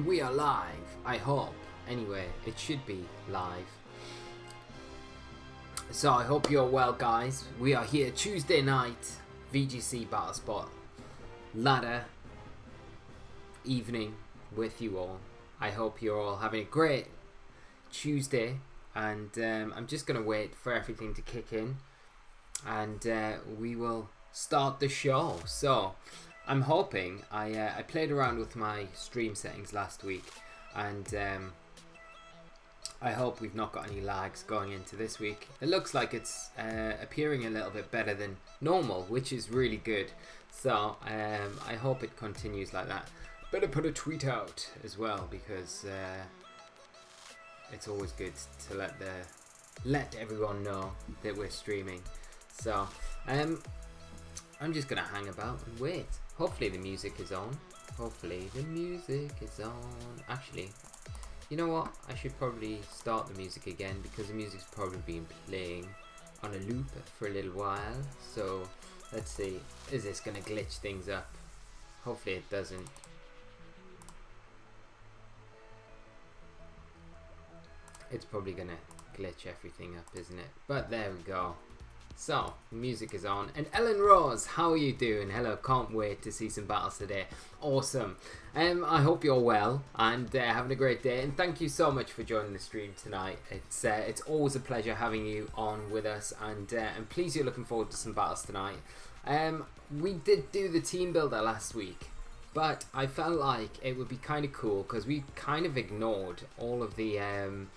we are live, I hope. Anyway, it should be live. So I hope you're well, guys. We are here Tuesday night, VGC Battle Spot ladder evening with you all. I hope you're all having a great Tuesday, and I'm just going to wait for everything to kick in, and we will start the show. So I'm hoping, I played around with my stream settings last week, and I hope we've not got any lags going into this week. It looks like it's appearing a little bit better than normal, which is really good. So I hope it continues like that. Better put a tweet out as well, because it's always good to let everyone know that we're streaming. So I'm just gonna hang about and wait. Hopefully the music is on. Hopefully the music is on. Actually, you know what? I should probably start the music again, because the music's probably been playing on a loop for a little while. So let's see. Is this gonna glitch things up? Hopefully it doesn't. It's probably gonna glitch everything up, isn't it? But there we go. So, music is on. And Ellen Rose, how are you doing? Hello, can't wait to see some battles today. Awesome. I hope you're well and having a great day. And thank you so much for joining the stream tonight. It's always a pleasure having you on with us. And please, you're looking forward to some battles tonight. We did do the team builder last week, but I felt like it would be kind of cool, because we kind of ignored all of the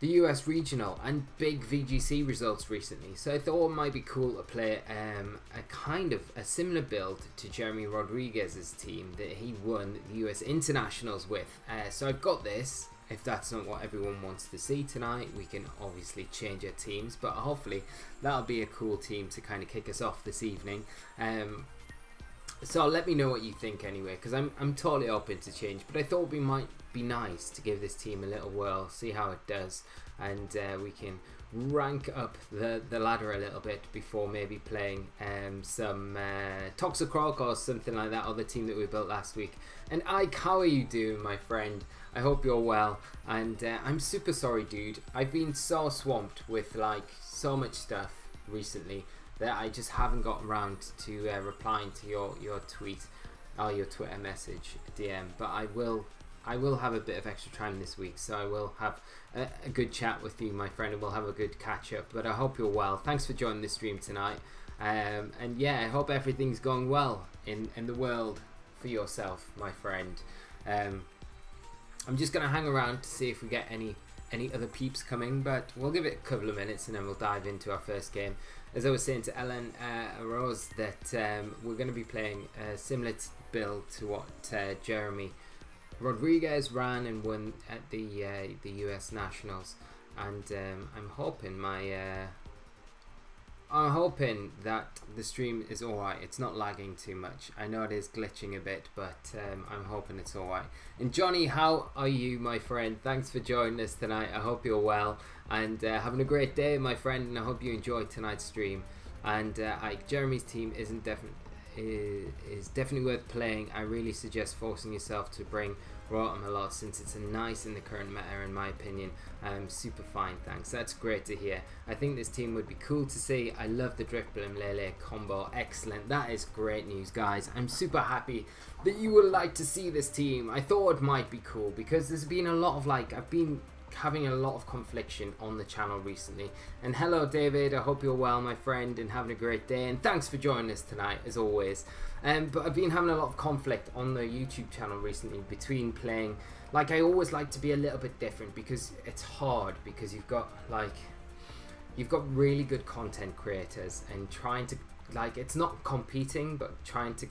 US regional and big VGC results recently, so I thought it might be cool to play a kind of a similar build to Jeremy Rodriguez's team that he won the US internationals with. So I've got this. If that's not what everyone wants to see tonight, we can obviously change our teams, but hopefully that'll be a cool team to kind of kick us off this evening. So let me know what you think anyway, because I'm totally open to change, but I thought it might be nice to give this team a little whirl, see how it does, and we can rank up the ladder a little bit before maybe playing some Toxicroc or something like that other team that we built last week. And Ike, how are you doing, my friend? I hope you're well, and I'm super sorry, dude. I've been so swamped with like so much stuff recently that I just haven't gotten around to replying to your tweet or your Twitter message DM, but I will have a bit of extra time this week, so I will have a good chat with you, my friend, and we'll have a good catch up. But I hope you're well. Thanks for joining the stream tonight, and yeah, I hope everything's going well in the world for yourself, my friend. I'm just gonna hang around to see if we get any other peeps coming, but we'll give it a couple of minutes and then we'll dive into our first game. As I was saying to Ellen Rose, that we're going to be playing a similar build to what Jeremy Rodriguez ran and won at the US Nationals, and I'm hoping that the stream is alright. It's not lagging too much. I know it is glitching a bit, but I'm hoping it's alright. And Johnny, how are you, my friend? Thanks for joining us tonight. I hope you're well and having a great day, my friend, and I hope you enjoyed tonight's stream. And Jeremy's team is definitely worth playing. I really suggest forcing yourself to bring Rotom a lot, since it's a nice in the current meta, in my opinion. Super fine, thanks. That's great to hear. I think this team would be cool to see. I love the Drifblim Lele combo. Excellent. That is great news, guys. I'm super happy that you would like to see this team. I thought it might be cool, because there's been a lot of I've been having a lot of confliction on the channel recently. And hello, David. I hope you're well, my friend, and having a great day. And thanks for joining us tonight, as always. But I've been having a lot of conflict on the YouTube channel recently between playing. I always like to be a little bit different, because it's hard, because you've got really good content creators, and trying to it's not competing, but trying to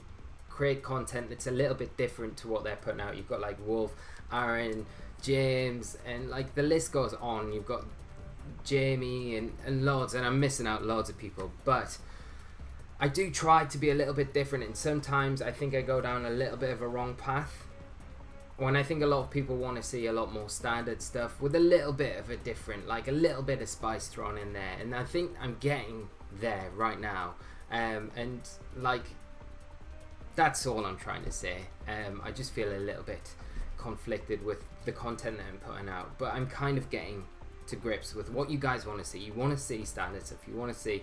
create content that's a little bit different to what they're putting out. You've got Wolf, Aaron, James, and the list goes on. You've got Jamie and loads, and I'm missing out loads of people, but I do try to be a little bit different, and sometimes I think I go down a little bit of a wrong path, when I think a lot of people want to see a lot more standard stuff with a little bit of a different, a little bit of spice thrown in there, and I think I'm getting there right now. And that's all I'm trying to say. I just feel a little bit conflicted with the content that I'm putting out, but I'm kind of getting to grips with what you guys want to see. You want to see standard stuff, you want to see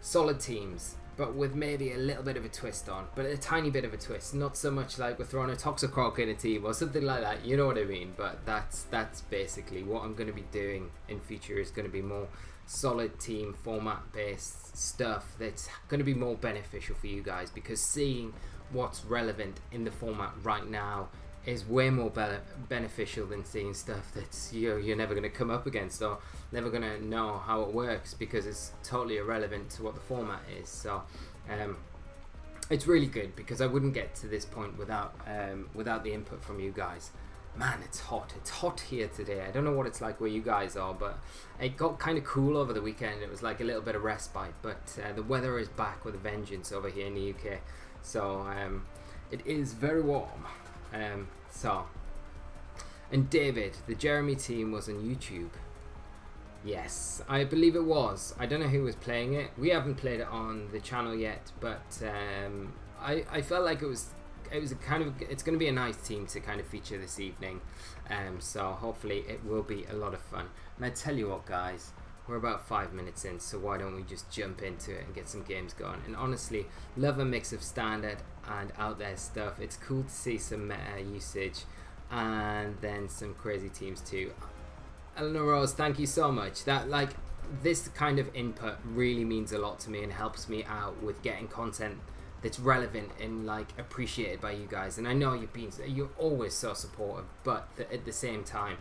solid teams, but with maybe a little bit of a twist on, but a tiny bit of a twist, not so much like we're throwing a Toxicroc in a team or something like that, you know what I mean? But that's basically what I'm going to be doing in future. Is going to be more solid team format based stuff that's going to be more beneficial for you guys, because seeing what's relevant in the format right now is way more beneficial than seeing stuff that's you're never going to come up against or never going to know how it works, because it's totally irrelevant to what the format is. So it's really good, because I wouldn't get to this point without the input from you guys. Man, it's hot here today. I don't know what it's like where you guys are, but it got kind of cool over the weekend. It was like a little bit of respite, but the weather is back with a vengeance over here in the UK. So it is very warm. And David, the Jeremy team was on YouTube. Yes, I believe it was. I don't know who was playing it. We haven't played it on the channel yet, but I felt like it's going to be a nice team to kind of feature this evening. So hopefully it will be a lot of fun. And I tell you what, guys, we're about 5 minutes in, so why don't we just jump into it and get some games going? And honestly, love a mix of standard and out there stuff. It's cool to see some meta usage and then some crazy teams too. Eleanor Rose, thank you so much. That, like, this kind of input really means a lot to me and helps me out with getting content that's relevant and like appreciated by you guys. And I know you're always so supportive, but at the same time,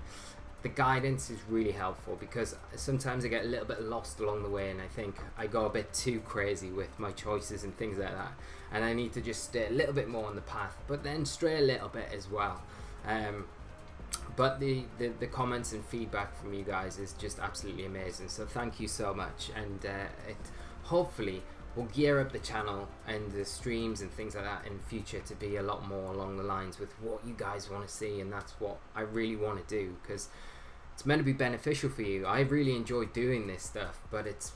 the guidance is really helpful, because sometimes I get a little bit lost along the way, and I think I go a bit too crazy with my choices and things like that, and I need to just stay a little bit more on the path, but then stray a little bit as well. But the comments and feedback from you guys is just absolutely amazing, so thank you so much. And it hopefully will gear up the channel and the streams and things like that in future to be a lot more along the lines with what you guys want to see, and that's what I really want to do, because it's meant to be beneficial for you. I really enjoy doing this stuff, but it's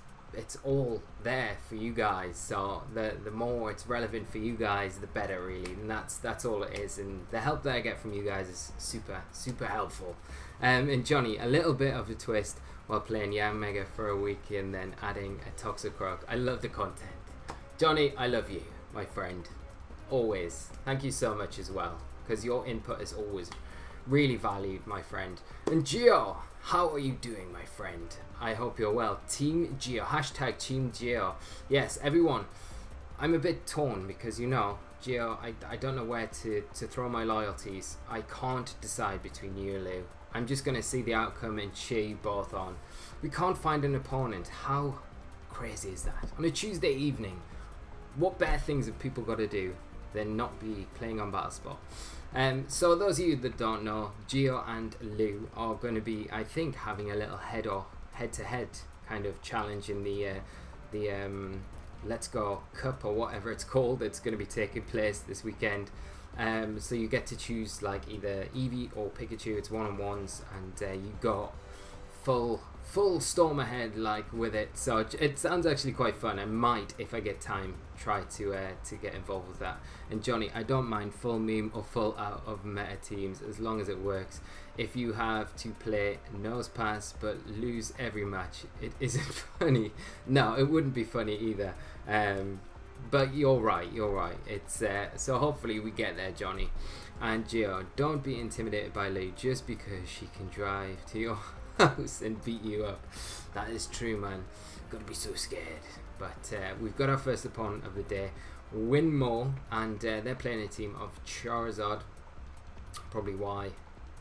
all there for you guys, so the more it's relevant for you guys, the better, really. And that's all it is, and the help that I get from you guys is super helpful. And Johnny, a little bit of a twist while playing Yanmega for a week and then adding a Toxicroc. I love the content. Johnny, I love you, my friend, always. Thank you so much as well, because your input is always really valued, my friend. And Gio, how are you doing, my friend? I hope you're well. Team Gio, hashtag Team Gio. Yes, everyone, I'm a bit torn, because, you know, Gio, I don't know where to throw my loyalties. I can't decide between you and Lou. I'm just going to see the outcome and cheer you both on. We can't find an opponent. How crazy is that? On a Tuesday evening, what better things have people got to do than not be playing on BattleSpot? So those of you that don't know, Gio and Lou are going to be, I think, having a little head-to-head kind of challenge in the Let's Go Cup or whatever it's called. It's going to be taking place this weekend. So you get to choose like either Eevee or Pikachu. It's one-on-ones, and you go full storm ahead like with it. So it sounds actually quite fun. I might, if I get time, try to get involved with that. And Johnny, I don't mind full meme or full out of meta teams as long as it works. If you have to play nose pass but lose every match, it isn't funny. No, it wouldn't be funny either. But you're right. It's so hopefully we get there, Johnny. And Gio, don't be intimidated by Lou just because she can drive to your house and beat you up. That is true, man. Gotta be so scared. But we've got our first opponent of the day, Winmore, and they're playing a team of Charizard, probably Y,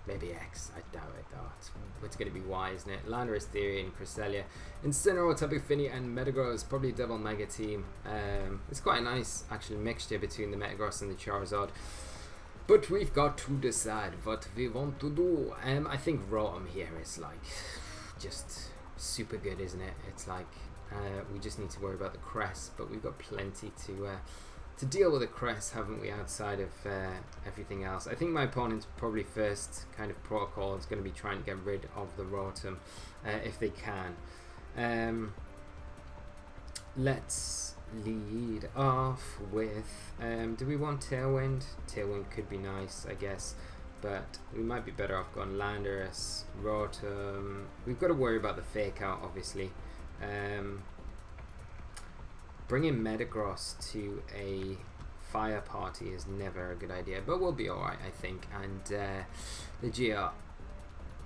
maybe X. I doubt it though. It's going to be Y, isn't it? Landorus, Therian, Cresselia, Incineroar, Tapu Fini, and Metagross. Probably a double Mega team. It's quite a nice actually mixture between the Metagross and the Charizard. But we've got to decide what we want to do. I think Rotom here is like just super good, isn't it? It's like we just need to worry about the crest, but we've got plenty to deal with the crest, haven't we, outside of everything else. I think my opponent's probably first kind of protocol is going to be trying to get rid of the Rotom if they can. let's lead off with, do we want Tailwind? Tailwind could be nice, I guess, but we might be better off going Landorus, Rotom. We've got to worry about the fake out, obviously. Bringing Metagross to a fire party is never a good idea, but we'll be alright, I think. And the GR,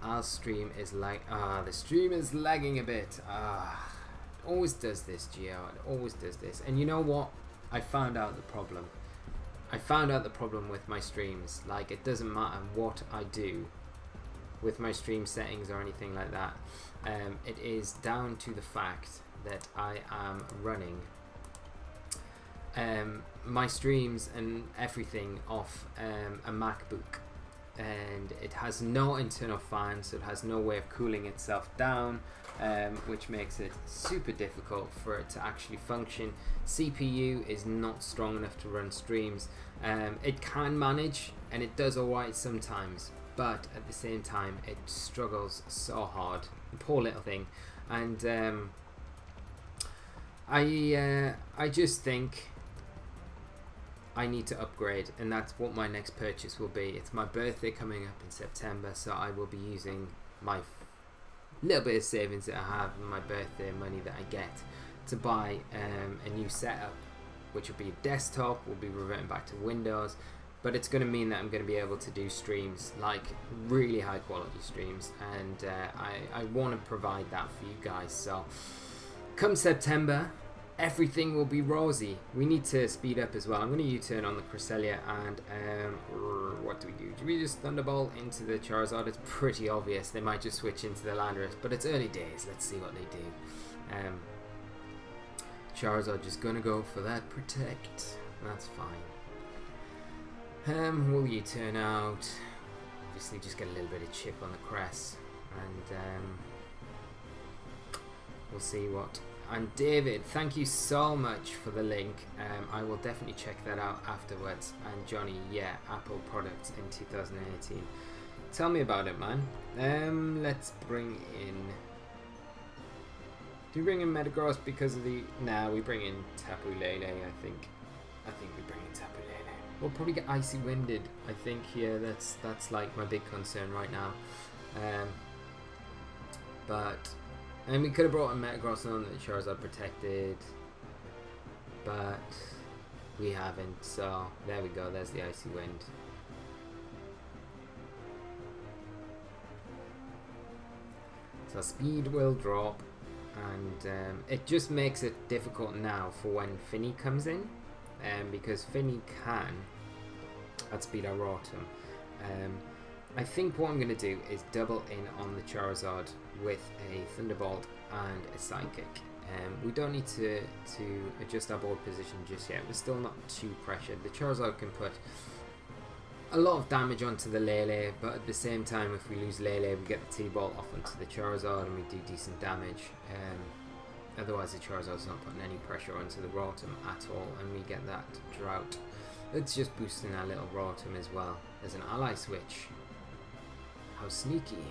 our stream is like, the stream is lagging a bit. It always does this, GR, it always does this. And you know what? I found out the problem. I found out the problem with my streams. Like, it doesn't matter what I do with my stream settings or anything like that. It is down to the fact that I am running my streams and everything off a MacBook, and it has no internal fan, so it has no way of cooling itself down, which makes it super difficult for it to actually function. CPU is not strong enough to run streams. It can manage, and it does alright sometimes, but at the same time it struggles so hard. Poor little thing. And I just think I need to upgrade, and that's what my next purchase will be. It's my birthday coming up in September, so I will be using my little bit of savings that I have and my birthday money that I get to buy a new setup, which will be a desktop. We'll be reverting back to Windows, but it's going to mean that I'm going to be able to do streams, like really high quality streams, and I want to provide that for you guys. So come September, everything will be rosy. We need to speed up as well. I'm going to U-turn on the Cresselia, and what do we do? Do we just Thunderbolt into the Charizard? It's pretty obvious. They might just switch into the Landorus, but it's early days. Let's see what they do. Charizard just going to go for that Protect. That's fine. Will U-turn out. Obviously just get a little bit of chip on the Cress, and we'll see what. And David, thank you so much for the link. I will definitely check that out afterwards. And Johnny, yeah, Apple products in 2018. Tell me about it, man. Let's bring in. Do we bring in Metagross because of the? Nah, we bring in Tapu Lele. I think we bring in Tapu Lele. We'll probably get Icy Winded. I think here. That's like my big concern right now. And we could have brought a Metagross on that Charizard protected, but we haven't, so there we go, there's the Icy Wind. So speed will drop, and it just makes it difficult now for when Finny comes in, because Finny can outspeed our Rotom. I think what I'm going to do is double in on the Charizard with a Thunderbolt and a Psychic. We don't need to adjust our board position just yet. We're still not too pressured. The Charizard can put a lot of damage onto the Lele, but at the same time, if we lose Lele, we get the T-Bolt off onto the Charizard and we do decent damage. Otherwise, the Charizard's not putting any pressure onto the Rotom at all, and we get that Drought. It's just boosting our little Rotom as well. There's an Ally Switch. How sneaky.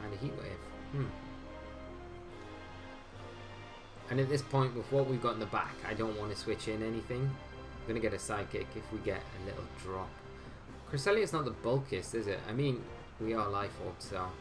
And a Heat Wave. And at this point, with what we've got in the back, I don't want to switch in anything. I'm going to get a Psychic if we get a little drop. Cresselia's not the bulkiest, is it? I mean, we are Life Orb, so.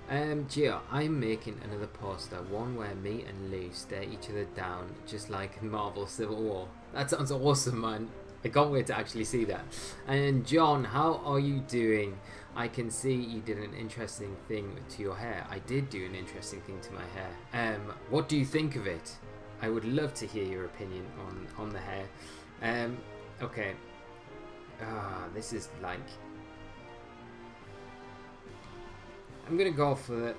Gio, I'm making another poster, one where me and Lou stare each other down, just like Marvel Civil War. That sounds awesome, man. I can't wait to actually see that. And John, how are you doing? I can see you did an interesting thing to your hair. I did do an interesting thing to my hair. What do you think of it? I would love to hear your opinion on the hair. Okay. This is like... I'm going to go for the...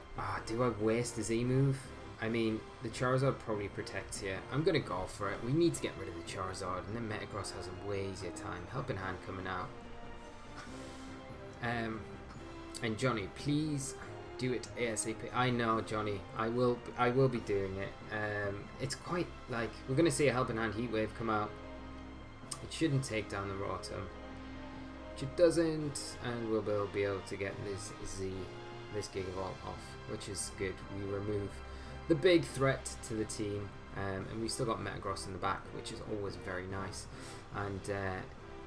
do I waste the Z move? I mean, the Charizard probably protects here. I'm going to go for it. We need to get rid of the Charizard, and then Metagross has a way easier time. Helping Hand coming out. And Johnny, please do it ASAP. I know, Johnny. I will be doing it. It's quite like... We're going to see a Helping Hand Heat Wave come out. It shouldn't take down the Rotom. Which it doesn't. And we'll be able to get this Gigavolt off, which is good. We remove the big threat to the team. And we still got Metagross in the back, which is always very nice. And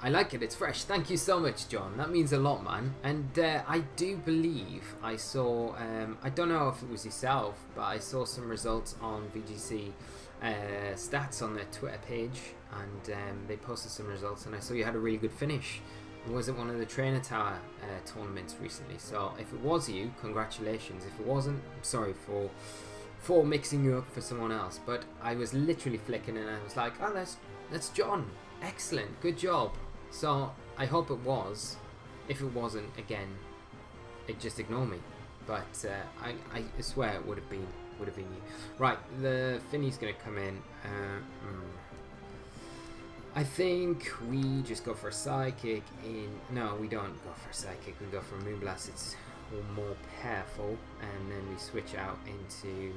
I like it. It's fresh. Thank you so much, John. That means a lot, man. And I do believe I saw, I don't know if it was yourself, but I saw some results on VGC stats on their Twitter page, and they posted some results, and I saw you had a really good finish. It wasn't one of the Trainer Tower tournaments recently. So if it was you, congratulations. If it wasn't, I'm sorry for mixing you up for someone else. But I was literally flicking and I was like, oh, that's John. Excellent. Good job. So I hope it was. If it wasn't, again, just ignore me. But I swear it would have been you. Right, the Finny's gonna come in. I think we just go for a Psychic no, we don't go for a Psychic, we go for a Moonblast. It's more powerful, and then we switch out into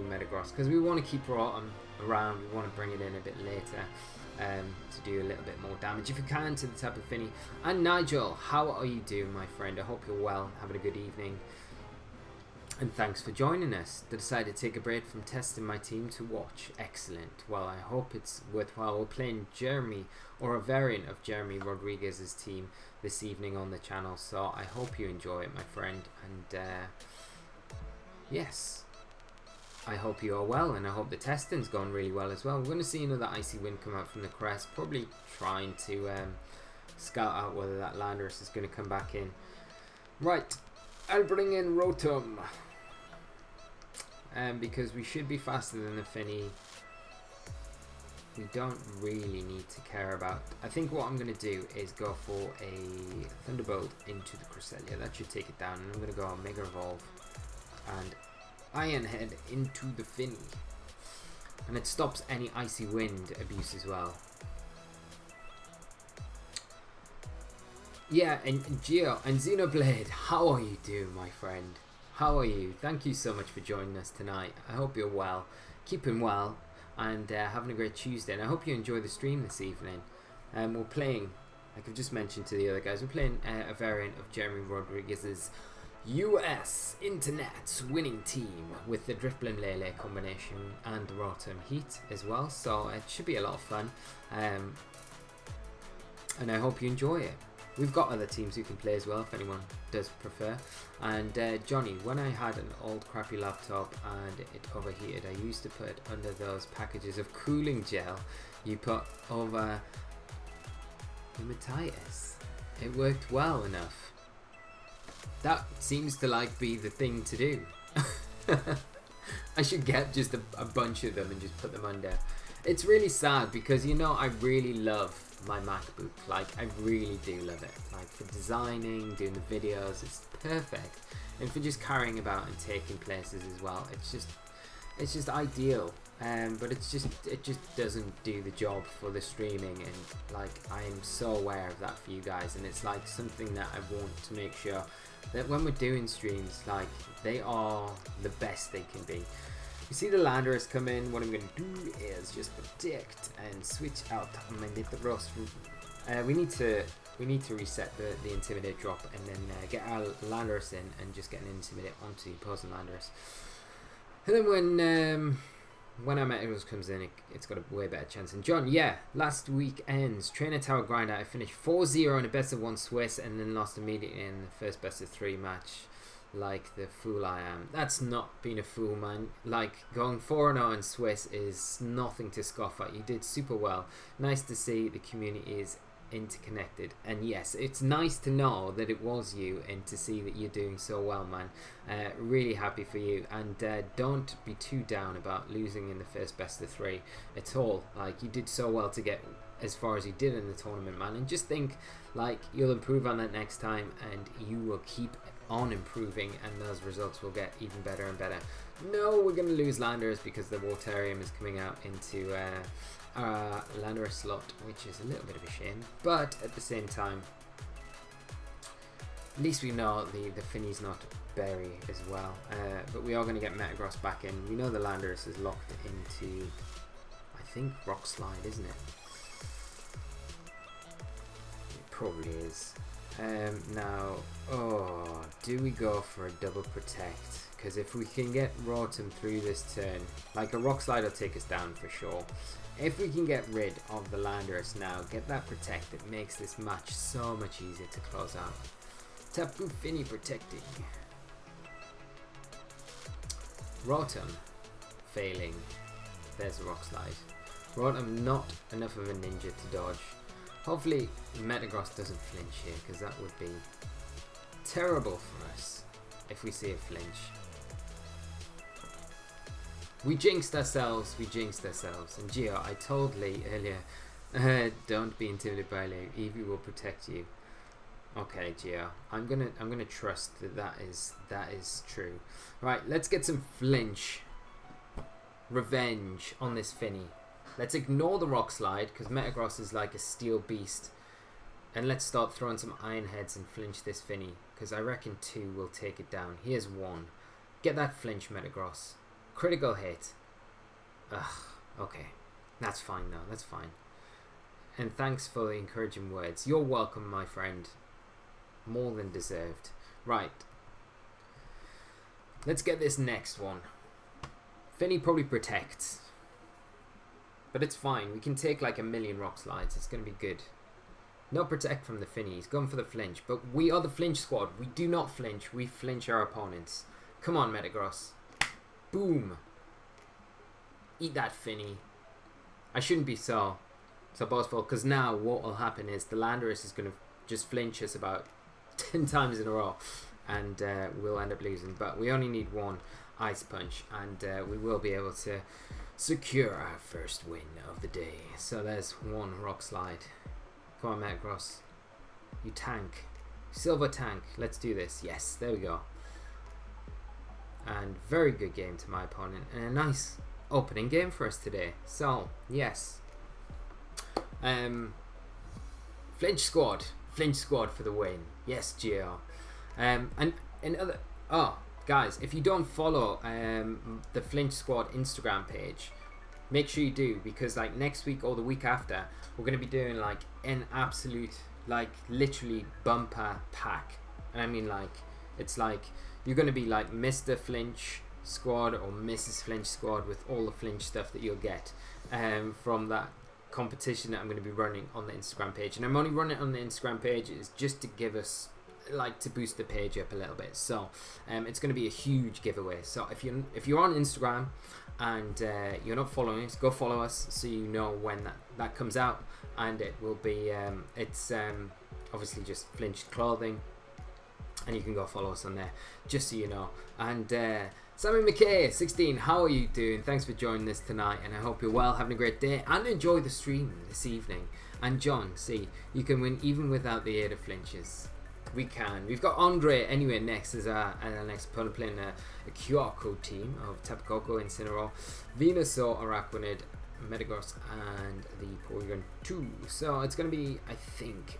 Metagross, because we want to keep Rotom around. We want to bring it in a bit later to do a little bit more damage if you can to the type of Finny. And Nigel, how are you doing, my friend? I hope you're well, having a good evening. And thanks for joining us. I decided to take a break from testing my team to watch. Excellent. Well, I hope it's worthwhile. We're playing Jeremy, or a variant of Jeremy Rodriguez's team this evening on the channel. So I hope you enjoy it, my friend. And yes, I hope you are well, and I hope the testing's gone really well as well. We're going to see another Icy Wind come out from the crest. Probably trying to scout out whether that Landorus is going to come back in. Right, I'll bring in Rotom. Because we should be faster than the Finny. We don't really need to care about. I think what I'm going to do is go for a Thunderbolt into the Cresselia. That should take it down. And I'm going to go Mega Evolve and Iron Head into the Finny. And it stops any Icy Wind abuse as well. Yeah, and Geo and Xenoblade, how are you doing, my friend? How are you? Thank you so much for joining us tonight. I hope you're well, keeping well, and having a great Tuesday. And I hope you enjoy the stream this evening. We're playing, like I've just mentioned to the other guys, we're playing a variant of Jeremy Rodriguez's US Internet's winning team with the Drifblim Lele combination and the Rotom Heat as well. So it should be a lot of fun. And I hope you enjoy it. We've got other teams who can play as well if anyone does prefer. And Johnny, when I had an old crappy laptop and it overheated, I used to put it under those packages of cooling gel you put over pneumatitis. It worked well enough. That seems to like be the thing to do. I should get just a bunch of them and just put them under. It's really sad because, you know, I really love my MacBook. Like, I really do love it. Like, for designing, doing the videos, it's perfect. And for just carrying about and taking places as well, it's just ideal. But it just doesn't do the job for the streaming. And like, I am so aware of that for you guys. And it's like something that I want to make sure that when we're doing streams, like, they are the best they can be. You see the Landorus come in. What I'm going to do is just predict and switch out my Nitros. We need to reset the Intimidate drop and then get our Landorus in and just get an Intimidate onto the opposing Landorus. And then when our Metagross comes in, it's got a way better chance. And John, yeah, last weekend's Trainer Tower Grinder, I finished 4-0 in a best of 1 Swiss and then lost immediately in the first best of 3 match. Like the fool I am. That's not being a fool, man. Like, going 4-0 in Swiss is nothing to scoff at. You did super well. Nice to see the community is interconnected. And yes, it's nice to know that it was you and to see that you're doing so well, man. Really happy for you. And don't be too down about losing in the first best of 3 at all. Like, you did so well to get as far as you did in the tournament, man. And just think, like, you'll improve on that next time and you will keep on improving and those results will get even better and better. No, we're going to lose Landorus because the Waterium is coming out into Landorus slot, which is a little bit of a shame. But at the same time, at least we know the Finny's not Berry as well. But we are going to get Metagross back in. We know the Landorus is locked into, I think, Rock Slide, isn't it? It probably is. Now, do we go for a double protect? because if we can get Rotom through this turn, like a Rock Slide will take us down for sure. If we can get rid of the Landorus now, get that Protect, it makes this match so much easier to close out. Tapu Fini protecting. Rotom failing. There's a Rock Slide. Rotom not enough of a ninja to dodge. Hopefully Metagross doesn't flinch here, because that would be terrible for us if we see a flinch. We jinxed ourselves, And Gio, I told Lee earlier, don't be intimidated by Lee. Eevee will protect you. Okay, Gio, I'm gonna trust that is true. Right, let's get some flinch revenge on this Finny. Let's ignore the Rock Slide because Metagross is like a steel beast, and let's start throwing some Iron Heads and flinch this Finny, because I reckon 2 will take it down. Here's 1. Get that flinch, Metagross. Critical hit. Ugh. Okay, that's fine though. That's fine. And thanks for the encouraging words. You're welcome, my friend. More than deserved. Right. Let's get this next one. Finny probably protects. But it's fine. We can take like a million Rock Slides. It's going to be good. No protect from the Finny. He's going for the flinch. But we are the Flinch Squad. We do not flinch. We flinch our opponents. Come on, Metagross. Boom. Eat that, Finny. I shouldn't be so boastful, because now what will happen is the Landorus is going to just flinch us about 10 times in a row, and we'll end up losing. But we only need 1 Ice Punch, and we will be able to secure our first win of the day. So there's 1 Rock Slide. Come on, Metagross. You tank. Silver tank. Let's do this. Yes, there we go. And very good game to my opponent, and a nice opening game for us today. So yes, Flinch Squad for the win. Yes, Gio. And in other guys, if you don't follow the Flinch Squad Instagram page, make sure you do, because like next week or the week after, we're going to be doing like an absolute, like literally bumper pack. And I mean, like, it's like you're going to be like Mr. Flinch Squad or Mrs. Flinch Squad with all the flinch stuff that you'll get from that competition that I'm going to be running on the Instagram page. And I'm only running it on the Instagram page is just to give us, like, to boost the page up a little bit. So it's going to be a huge giveaway. So if you're on Instagram and you're not following us, go follow us so you know when that comes out. And it will be it's obviously just Flinch Clothing, and you can go follow us on there, just so you know. And Sammy McKay 16, how are you doing? Thanks for joining us tonight, and I hope you're well, having a great day, and enjoy the stream this evening. And John, see, you can win even without the aid of flinches. We can. We've got Andre anyway next as our next opponent, playing a QR code team of Tapu Koko, Incineroar, Venusaur, Araquanid, Metagross, and the Porygon 2. So it's going to be, I think,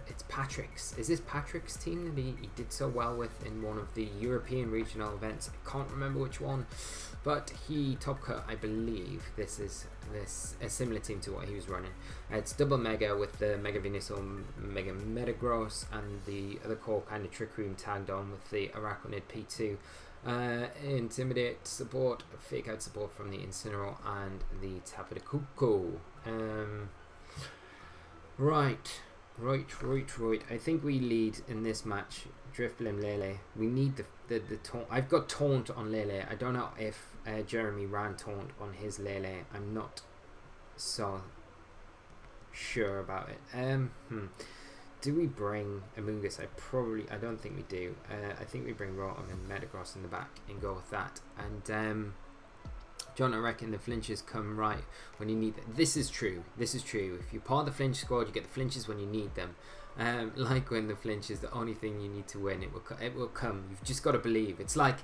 it's Patrick's. Is this Patrick's team that he did so well with in one of the European regional events? I can't remember which one, but he top cut, I believe. This is a similar team to what he was running. It's double Mega with the Mega Venusaur, Mega Metagross, and the other core kind of Trick Room tagged on with the Araquanid P2. Intimidate support, Fake Out support from the Incineroar and the Tapu Koko. Right. I think we lead in this match. Drifblim Lele. We need the taunt. I've got taunt on Lele. I don't know if Jeremy ran taunt on his Lele. I'm not so sure about it. Do we bring Amoonguss? I don't think we do. I think we bring Rotom and Metagross in the back and go with that. And John, I reckon the flinches come right when you need them. This is true. If you're part of the Flinch Squad, you get the flinches when you need them. Like when the flinch is the only thing you need to win, it will come. You've just got to believe. It's like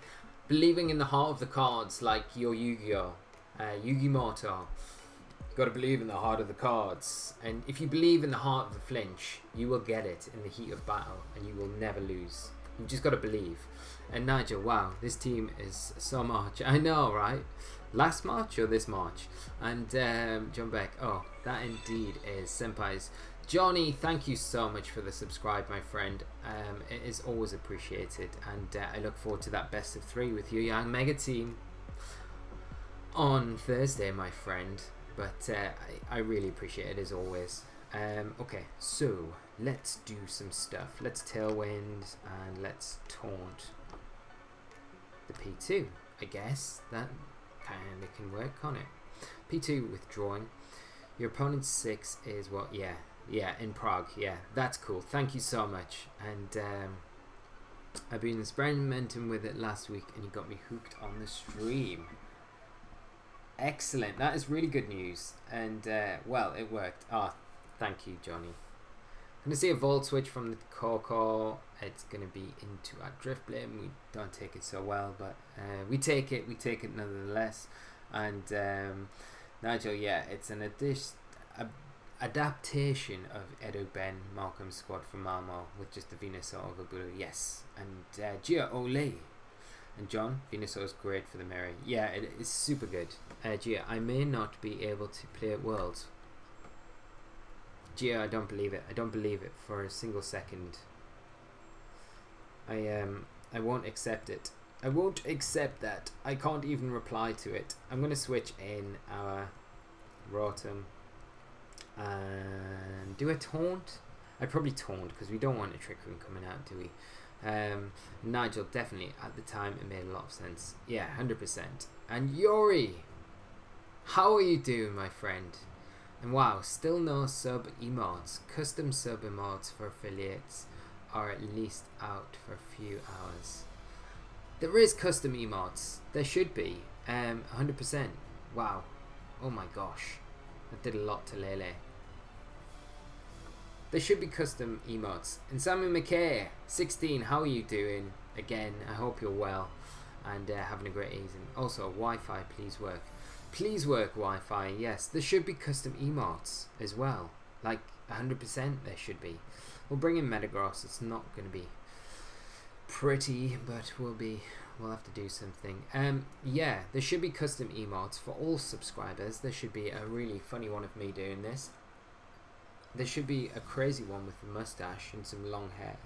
believing in the heart of the cards, like your Yu-Gi-Oh! Yu-Gi-Moto. Got to believe in the heart of the cards, and if you believe in the heart of the flinch, you will get it in the heat of battle, and you will never lose. You just got to believe. And Nigel, wow, this team is so much. I know, right? Last March or this March? And John Beck, oh, that indeed is Senpai's Johnny, thank you so much for the subscribe, my friend. It is always appreciated, and I look forward to that best of 3 with your young mega team on Thursday, my friend. But I really appreciate it as always. Okay, so let's do some stuff. Let's tailwind and let's taunt the P2. I guess that kind of can work, can't it? P2 withdrawing. Your opponent's 6 is what? Yeah, in Prague. Yeah, that's cool. Thank you so much. And I've been experimenting with it last week, and you got me hooked on the stream. Excellent. That is really good news. And well, it worked. Thank you, Johnny. I'm gonna see a volt switch from the Coco. It's gonna be into our Drift Blade. We don't take it so well, but we take it. We take it nonetheless. And Nigel, yeah, it's an adaptation of Edo Ben Malcolm's squad from Malmo with just the Venusaur over Blue. Yes, and Gia Ole. And John, Venusaur is great for the Mary. Yeah, it is super good. Gia, I may not be able to play at Worlds. Gia, I don't believe it. I don't believe it for a single second. I won't accept it. I won't accept that. I can't even reply to it. I'm going to switch in our Rotom and do a taunt. I'd probably taunt because we don't want a Trick Room coming out, do we? Nigel, definitely at the time it made a lot of sense. Yeah, 100%. And Yori, how are you doing, my friend? And wow, still no sub emotes. Custom sub emotes for affiliates are at least out for a few hours. There is custom emotes. There should be. 100%. Wow. Oh my gosh. That did a lot to Lele. There should be custom emotes. And Sammy McKay, 16, how are you doing? Again, I hope you're well and having a great evening. Also, Wi-Fi, please work. Please work, Wi-Fi. Yes, there should be custom emotes as well. Like 100% there should be. We'll bring in Metagross. It's not going to be pretty, but we'll have to do something. Yeah, there should be custom emotes for all subscribers. There should be a really funny one of me doing this. There should be a crazy one with a mustache and some long hair,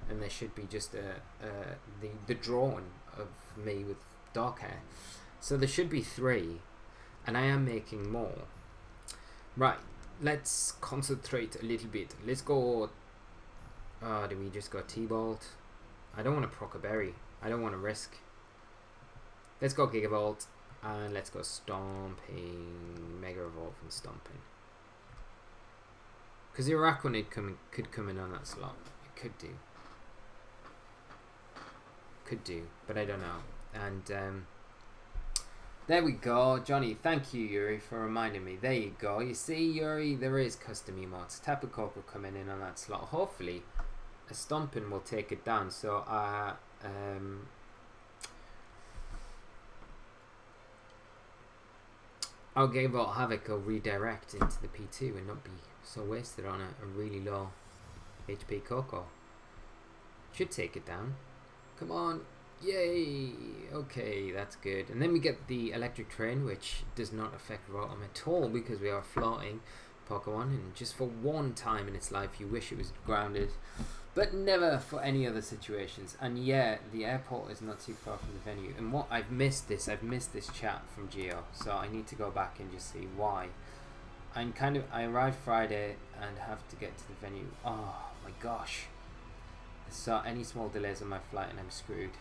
and there should be just the drawing of me with dark hair. So there should be 3, and I am making more. Right, let's concentrate a little bit. Let's go. Do we just go T-Bolt? I don't want to proc a berry. I don't want to risk. Let's go Gigavolt, and let's go Stomping, Mega Evolve and Stomping. Because the Araquanid could come in on that slot. It could do. Could do, but I don't know. And there we go. Johnny, thank you, Yuri, for reminding me. There you go. You see, Yuri, there is custom emotes. Tapu Koko coming in on that slot. Hopefully, a Stomping will take it down. So, I'll give out Havoc or redirect into the P2 and not be so wasted on a really low HP Coco. Should take it down. Come on. Yay. Okay, that's good. And then we get the Electric Train, which does not affect Rotom at all because we are floating Pokemon. And just for one time in its life, you wish it was grounded. But never for any other situations. And yeah, the airport is not too far from the venue. And what I've missed this chat from Geo. So I need to go back and just see why. I arrived Friday and have to get to the venue. Oh my gosh. So any small delays on my flight and I'm screwed.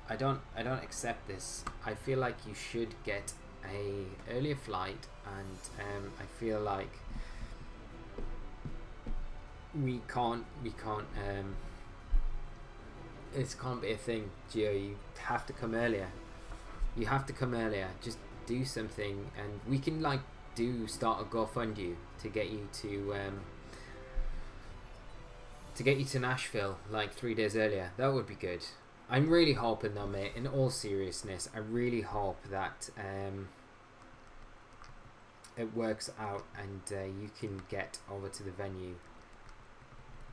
I don't accept this. I feel like you should get a earlier flight, and I feel like we can't this can't be a thing, Gio. You have to come earlier. You have to come earlier. Just do something, and we can start a GoFundMe to get you to Nashville like 3 days earlier. That would be good. I'm really hoping though, mate, in all seriousness, I really hope that it works out and you can get over to the venue.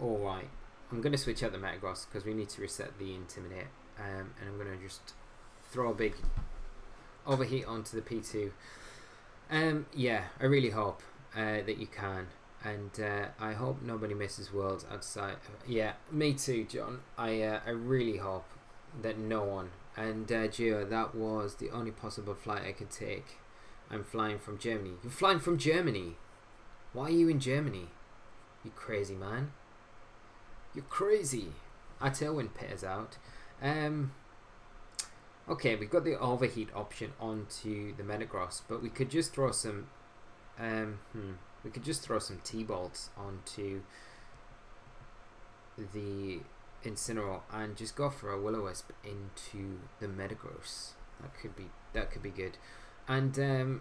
Alright, I'm going to switch out the Metagross because we need to reset the Intimidate, and I'm going to just throw a big Overheat onto the P2. Yeah, I really hope that you can. And I hope nobody misses Worlds outside. Yeah, me too, John. I really hope that no one. And Gio, that was the only possible flight I could take. I'm flying from Germany. You're flying from Germany? Why are you in Germany? You crazy man. You're crazy. Our tailwind pit is out. Okay, we've got the overheat option onto the Metagross, but we could just throw some we could just throw some T-bolts onto the Incineroar and just go for a Will-O-Wisp into the Metagross. That could be good. And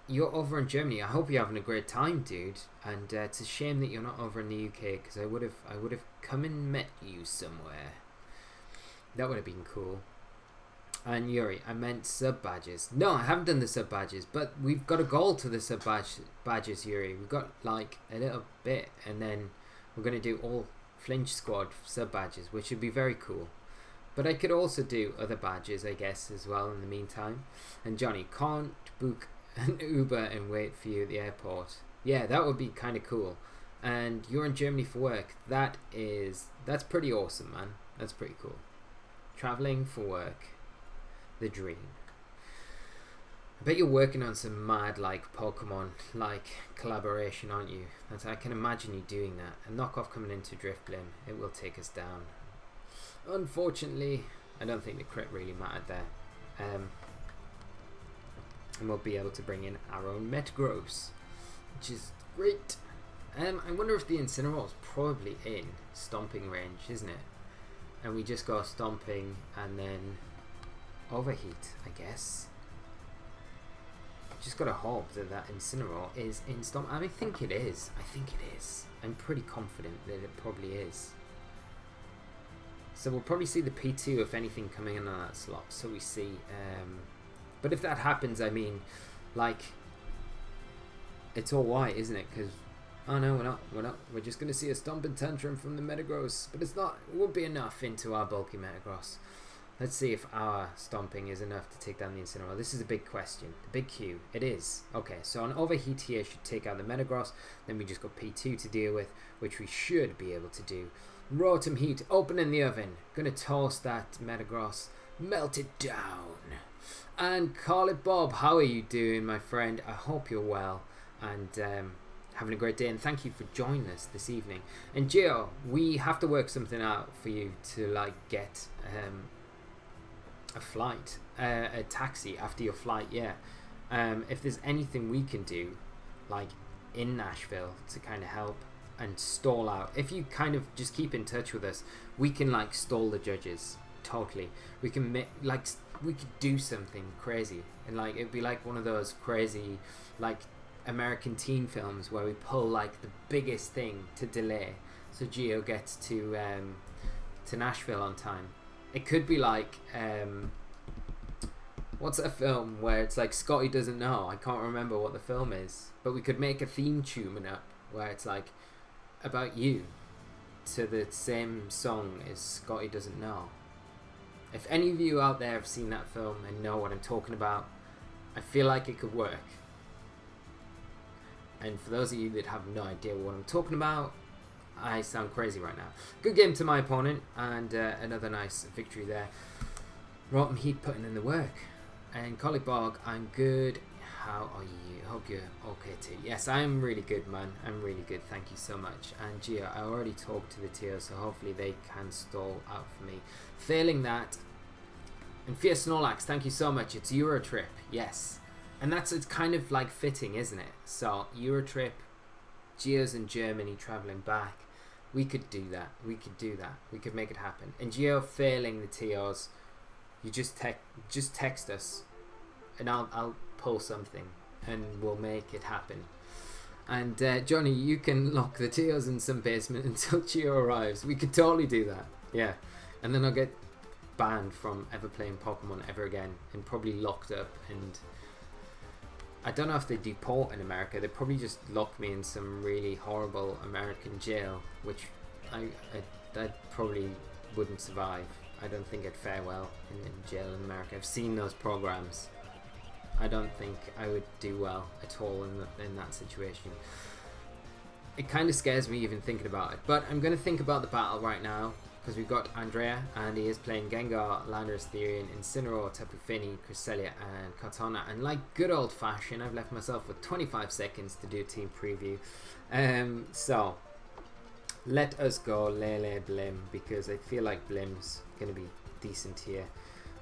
you're over in Germany. I hope you're having a great time, dude. And it's a shame that you're not over in the UK, because I would have come and met you somewhere. That would have been cool. And Yuri, I meant sub badges. No, I haven't done the sub badges, but we've got a goal to the sub badges, Yuri. We've got like a little bit, and then we're going to do all Flinch Squad sub badges, which would be very cool. But I could also do other badges, I guess, as well in the meantime. And Johnny, can't book an Uber and wait for you at the airport. Yeah, that would be kind of cool. And you're in Germany for work. That's pretty awesome, man. That's pretty cool. Traveling for work. The dream. I bet you're working on some mad like Pokemon like collaboration, aren't you? I can imagine you doing that. A knockoff coming into Drifblim, it will take us down. Unfortunately, I don't think the crit really mattered there. And we'll be able to bring in our own Metagross, which is great. I wonder if the Incineroar is probably in stomping range, isn't it? And we just go stomping and then overheat, I guess. Just gotta hope that Incineroar is in stomp. I think it is. I'm pretty confident that it probably is. So we'll probably see the P2 if anything coming in on that slot. So we see. But if that happens, I mean, like, it's all white, isn't it? Because oh no, we're not. We're just gonna see a stomp and tantrum from the Metagross, but it's not. It won't be enough into our bulky Metagross. Let's see if our stomping is enough to take down the Incineroar. This is a big question. The big Q. It is. Okay, so an overheat here should take out the Metagross. Then we just got P2 to deal with, which we should be able to do. Rotom Heat, open in the oven. Gonna toast that Metagross. Melt it down. And call it Bob. How are you doing, my friend? I hope you're well. And having a great day. And thank you for joining us this evening. And Gio, we have to work something out for you to like get... a flight, a taxi after your flight. Yeah, if there's anything we can do like in Nashville to kind of help and stall out, if you kind of just keep in touch with us, we can like stall the judges totally. We can make like we could do something crazy, and like it'd be like one of those crazy like American teen films where we pull like the biggest thing to delay so Gio gets to Nashville on time. It could be like, what's that film where it's like Scotty doesn't know? I can't remember what the film is. But we could make a theme tune up where it's like about you to the same song as Scotty doesn't know. If any of you out there have seen that film and know what I'm talking about, I feel like it could work. And for those of you that have no idea what I'm talking about, I sound crazy right now. Good game to my opponent, and another nice victory there. Rotom Heat putting in the work. And Collie Bog, I'm good. How are you? I hope you're okay too. Yes, I'm really good, man. I'm really good. Thank you so much. And Gia, I already talked to the tier, so hopefully they can stall out for me. Failing that, and Fierce Snorlax, thank you so much. It's Eurotrip, yes. And it's kind of like fitting, isn't it? So Eurotrip, Gia's in Germany traveling back. We could do that. We could make it happen. And Gio failing the TOs, you just text us, and I'll pull something, and we'll make it happen. And Johnny, you can lock the TOs in some basement until Gio arrives. We could totally do that. Yeah, and then I'll get banned from ever playing Pokemon ever again, and probably locked up. And I don't know if they deport in America. They probably just lock me in some really horrible American jail, which I probably wouldn't survive. I don't think I'd fare well in jail in America. I've seen those programs. I don't think I would do well at all in that situation. it kind of scares me even thinking about it. But I'm going to think about the battle right now, because we've got Andrea, and he is playing Gengar, Landorus, Therian, Incineroar, Tapu Fini, Cresselia, and Kartana. And like good old fashioned, I've left myself with 25 seconds to do a team preview. So let us go Lele Blim, because I feel like Blim's going to be decent here.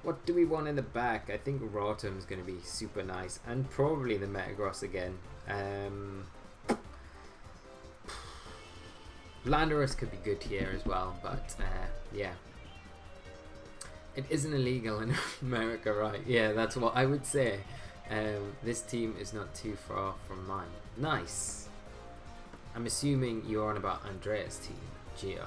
What do we want in the back? I think Rotom's going to be super nice, and probably the Metagross again. Landorus could be good here as well, but yeah. It isn't illegal in America, right? Yeah, that's what I would say. This team is not too far from mine. Nice. I'm assuming you're on about Andrea's team, Gio.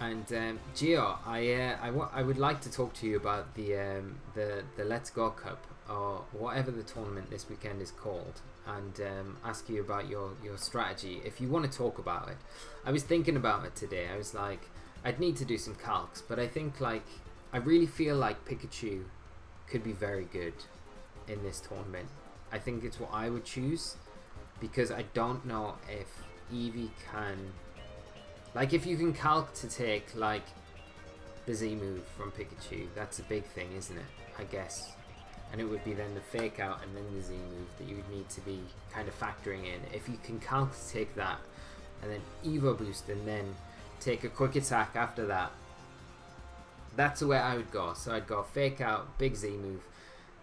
And Gio, I would like to talk to you about the Let's Go Cup, or whatever the tournament this weekend is called, and ask you about your strategy if you want to talk about it. I was thinking about it today. I was like, I'd need to do some calcs, but I think like I really feel like Pikachu could be very good in this tournament. I think it's what I would choose, because I don't know if Eevee can, like, if you can calc to take like the Z move from Pikachu, that's a big thing, isn't it? I guess. And it would be then the fake out and then the Z move that you would need to be kind of factoring in. If you can calc to take that and then Evo boost and then take a quick attack after that, that's the way I would go. So I'd go fake out, big Z move,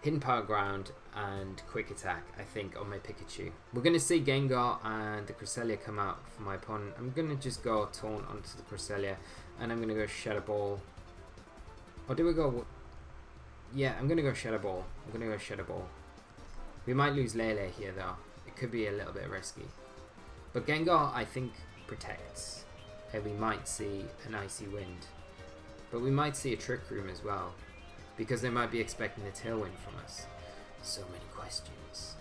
hidden power ground, and quick attack, I think, on my Pikachu. We're going to see Gengar and the Cresselia come out for my opponent. I'm going to just go Taunt onto the Cresselia, and I'm going to go Shadow Ball. Or do we go... Yeah, I'm going to go Shadow Ball. I'm going to go Shadow Ball. We might lose Lele here, though. It could be a little bit risky. But Gengar, I think, protects. And we might see an Icy Wind. But we might see a Trick Room as well, because they might be expecting a Tailwind from us. So many questions.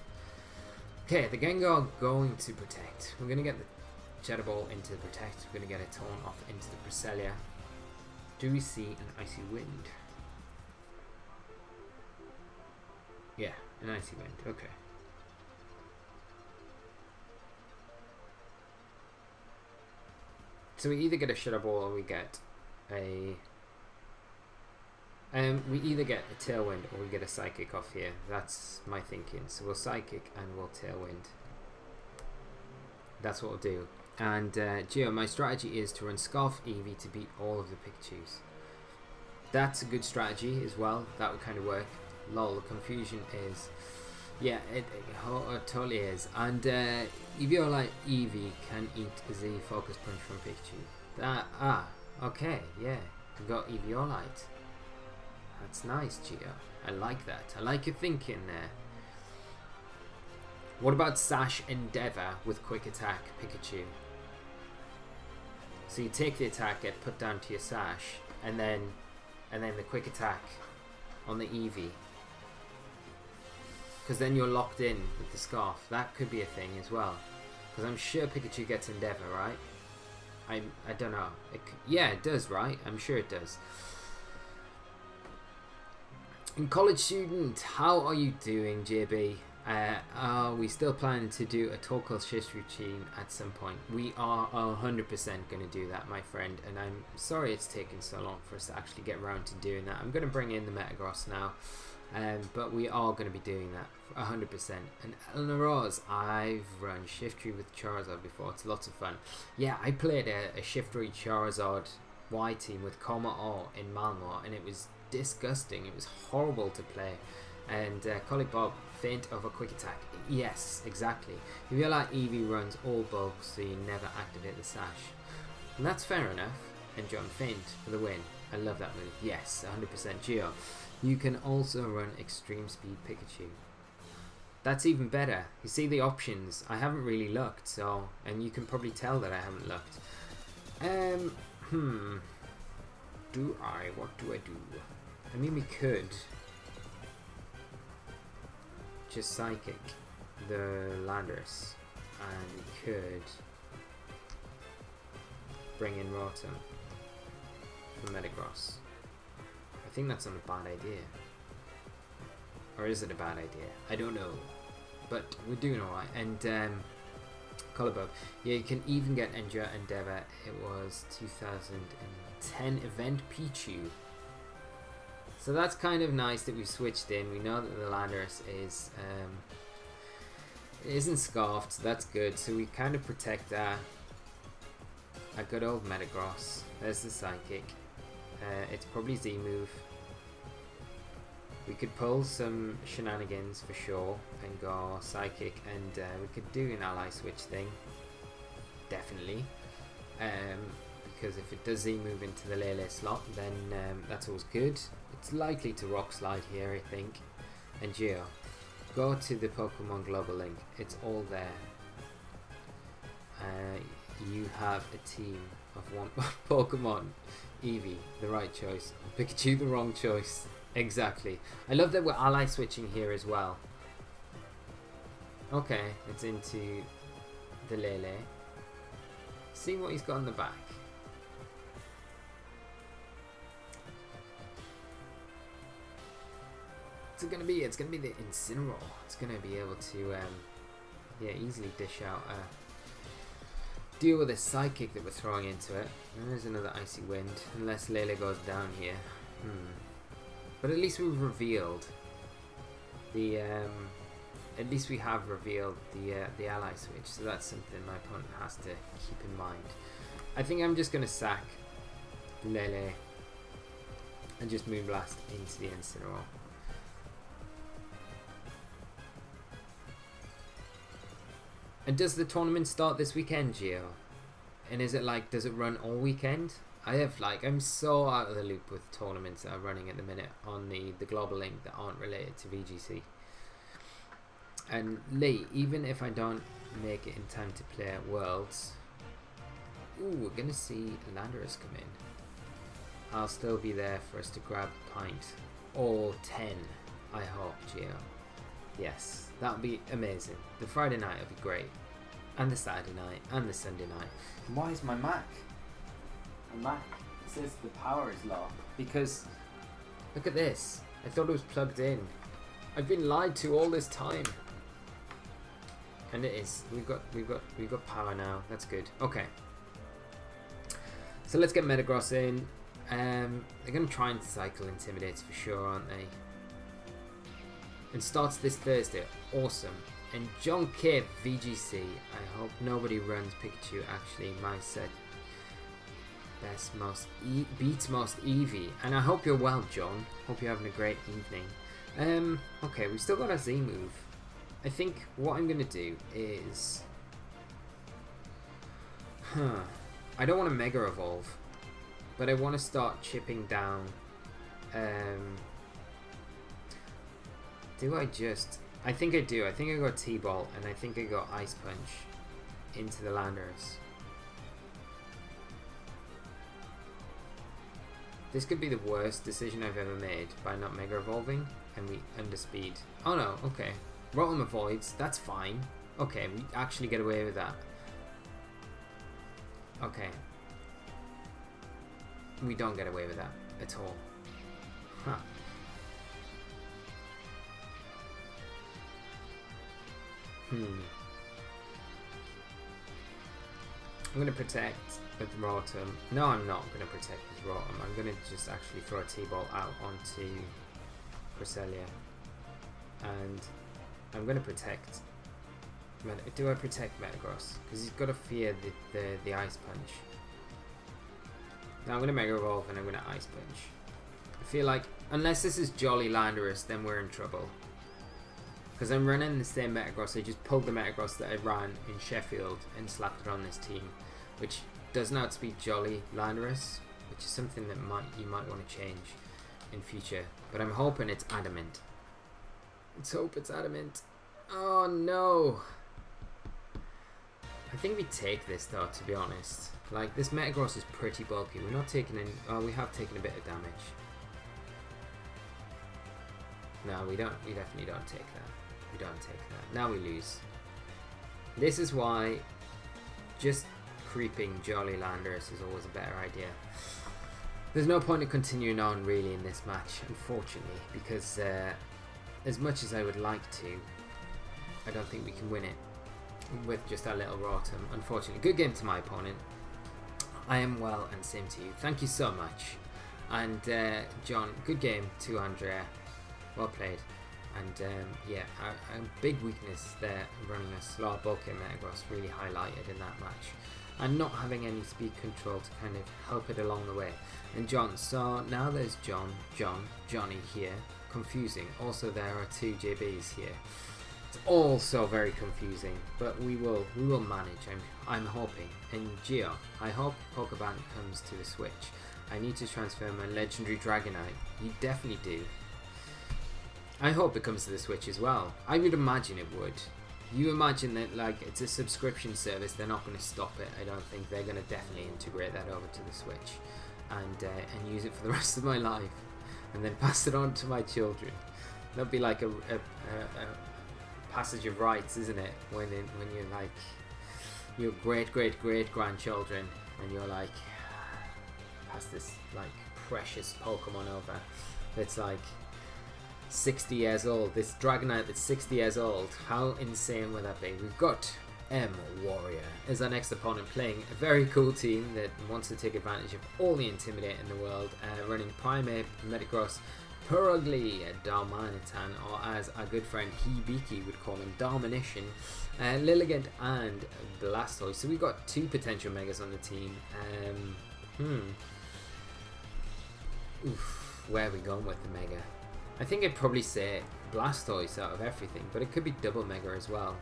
Okay, the Gengar going to protect. We're going to get the Shadow Ball into the protect. We're going to get a Taunt off into the Cresselia. Do we see an Icy Wind? Yeah, an Icy Wind. Okay. So we either get a Shadow Ball or we get a... we either get a Tailwind or we get a Psychic off here. That's my thinking. So we'll Psychic and we'll Tailwind. That's what we'll do. And Gio, my strategy is to run Scarf Eevee to beat all of the Pikachus. That's a good strategy as well. That would kind of work. Lol, the confusion is... Yeah, it totally is. And Eevee can eat a Z Focus Punch from Pikachu. Okay, yeah. We got Eviolite. That's nice, Gio. I like that. I like your thinking there. What about Sash Endeavour with Quick Attack Pikachu? So you take the attack, get put down to your Sash, and then the Quick Attack on the Eevee. Because then you're locked in with the Scarf. That could be a thing as well. Because I'm sure Pikachu gets Endeavour, right? I don't know. Yeah, it does, right? I'm sure it does. And college student, how are you doing, JB? Are we still planning to do a Torkoal shift routine at some point? We are 100% going to do that, my friend, and I'm sorry it's taken so long for us to actually get around to doing that. I'm going to bring in the Metagross now, but we are going to be doing that 100%. And Eleanor Rose, I've run Shiftry with Charizard before. It's lots of fun. Yeah, I played a Shiftry Charizard Y team with Coma O in Malmo, and it was disgusting. It was horrible to play. And colleague Bob, Feint of a Quick Attack. Yes, exactly. If you're like Eevee runs all bugs, so you never activate the Sash. And that's fair enough. And John Feint for the win. I love that move. Yes, 100% Geo. You can also run Extreme Speed Pikachu. That's even better. You see the options. I haven't really looked, so... And you can probably tell that I haven't looked. What do I do? I mean, we could... just Psychic the Landorus, and we could bring in Rotom for Metagross. I think that's not a bad idea. Or is it a bad idea? I don't know. But we're doing alright. And Colorbow. Yeah, you can even get Endure Endeavor. It was 2010 event Pichu. So that's kind of nice that we switched in. We know that the Landorus is it isn't scarfed, so that's good. So we kind of protect our good old Metagross. There's the Psychic. It's probably Z move. We could pull some shenanigans for sure and go Psychic, and we could do an ally switch thing. Definitely. Because if it does Z move into the Lele slot, then that's always good. It's likely to Rock Slide here, I think. And Geo. Go to the Pokemon Global Link. It's all there. You have a team of one Pokemon. Eevee, the right choice. Pikachu, the wrong choice. Exactly. I love that we're ally switching here as well. Okay, it's into the Lele. See what he's got in the back. It's gonna be the Incineroar. It's gonna be able to yeah, easily dish out deal with the Psychic that we're throwing into it. And there's another Icy Wind, unless Lele goes down here. But at least we've revealed the at least we have revealed the ally switch, so that's something my opponent has to keep in mind. I think I'm just gonna sack Lele and just Moonblast into the Incineroar. And does the tournament start this weekend, Gio? And is it like, does it run all weekend? I'm so out of the loop with tournaments that are running at the minute on the Global Link that aren't related to VGC. And Lee, even if I don't make it in time to play at Worlds, ooh, we're gonna see Landorus come in. I'll still be there for us to grab a pint. Or 10, I hope, Gio. Yes, that would be amazing. The Friday night will be great. And the Saturday night, and the Sunday night. Why is my Mac? My Mac says the power is low. Because, look at this. I thought it was plugged in. I've been lied to all this time. And it is. We've got power now. That's good. Okay. So let's get Metagross in. They're going to try and cycle Intimidates for sure, aren't they? And starts this Thursday. Awesome. And John K VGC. I hope nobody runs Pikachu. Actually, my set beats most Eevee. And I hope you're well, John. Hope you're having a great evening. Okay, we've still got a Z move. I think what I'm gonna do is, I don't want to Mega Evolve, but I want to start chipping down. Do I just? I think I do. I think I got T-Ball, and I think I got Ice Punch into the Landorus. This could be the worst decision I've ever made by not Mega Evolving, and we underspeed. Oh no, okay. Rotom avoids, that's fine. Okay, we actually get away with that. Okay. We don't get away with that at all. Huh. I'm gonna protect with Rotom. No, I'm not gonna protect with Rotom. I'm gonna just actually throw a T-Ball out onto Cresselia. And I'm gonna protect. Do I protect Metagross? Because he's got to fear the Ice Punch. Now I'm gonna Mega Evolve and I'm gonna Ice Punch. I feel like unless this is Jolly Landorus, then we're in trouble. Because I'm running the same Metagross. I just pulled the Metagross that I ran in Sheffield and slapped it on this team, which does not outspeed Jolly Landorus, which is something that you might want to change in future. But I'm hoping it's Adamant. Let's hope it's Adamant. Oh no! I think we take this though, to be honest. Like, this Metagross is pretty bulky. We're not taking any. Oh, we have taken a bit of damage. No, we don't. We definitely don't take that. We don't take that. Now we lose. This is why just creeping Jolly Landorus is always a better idea. There's no point in continuing on really in this match, unfortunately, because as much as I would like to, I don't think we can win it. with just our little Rotom. Unfortunately, good game to my opponent. I am well, and same to you. Thank you so much. And John, good game to Andrea. Well played. And yeah, a big weakness there, running a slow bulk in Metagross, really highlighted in that match. And not having any speed control to kind of help it along the way. And John, so now there's Johnny here. Confusing. Also there are 2 JBs here. It's also very confusing, but we will manage. I'm hoping. And Geo, I hope Pokemon comes to the Switch. I need to transfer my legendary Dragonite. You definitely do. I hope it comes to the Switch as well. I would imagine it would. You imagine that, like, it's a subscription service, they're not going to stop it. I don't think they're going to definitely integrate that over to the Switch and use it for the rest of my life and then pass it on to my children. That'd be like a passage of rights, isn't it? When you're like your great grandchildren and you're like, pass this like precious Pokemon over that's like 60 years old, this Dragonite that's 60 years old. How insane would that be? We've got M Warrior as our next opponent, playing a very cool team that wants to take advantage of all the Intimidate in the world, running Primeape, Metagross, Purugly, Darmanitan, or as our good friend Hibiki would call him, Domination, Lilligant and Blastoise. So we've got 2 potential Megas on the team. Where are we going with the Mega? I think I'd probably say Blastoise out of everything, but it could be double Mega as well.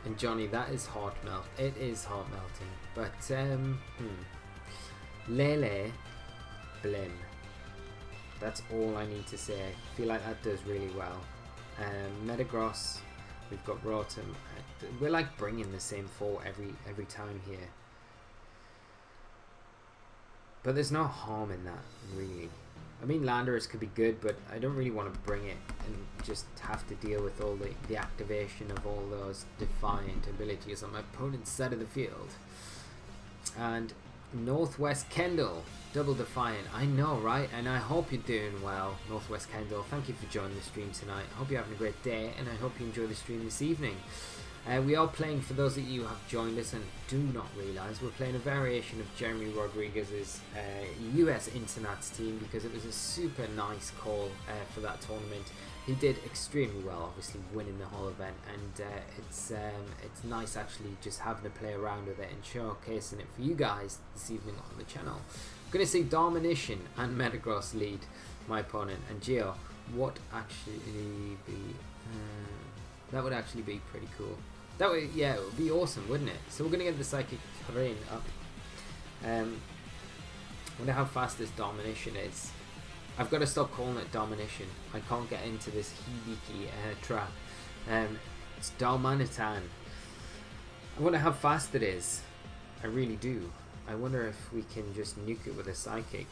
And Johnny, that is heart melt. It is heart melting. But Lele, Blim. That's all I need to say. I feel like that does really well. Metagross, we've got Rotom. We're like bringing the same 4 every time here. But there's no harm in that, really. I mean, Landorus could be good, but I don't really want to bring it and just have to deal with all the activation of all those defiant abilities on my opponent's side of the field. And Northwest Kendall, double defiant. I know, right? And I hope you're doing well, Northwest Kendall. Thank you for joining the stream tonight. I hope you're having a great day, and I hope you enjoy the stream this evening. We are playing, for those of you who have joined us and do not realise, we're playing a variation of Jeremy Rodriguez's US Internats team, because it was a super nice call for that tournament. He did extremely well, obviously winning the whole event, and it's nice actually just having to play around with it and showcasing it for you guys this evening on the channel. I'm going to see Domination and Metagross lead my opponent, and Geo, what actually be... that would actually be pretty cool. That would, yeah, it would be awesome, wouldn't it? So we're going to get the Psychic Terrain up. I wonder how fast this Domination is. I've got to stop calling it Domination. I can't get into this Hibiki trap. It's Darmanitan. I wonder how fast it is. I really do. I wonder if we can just nuke it with a Psychic.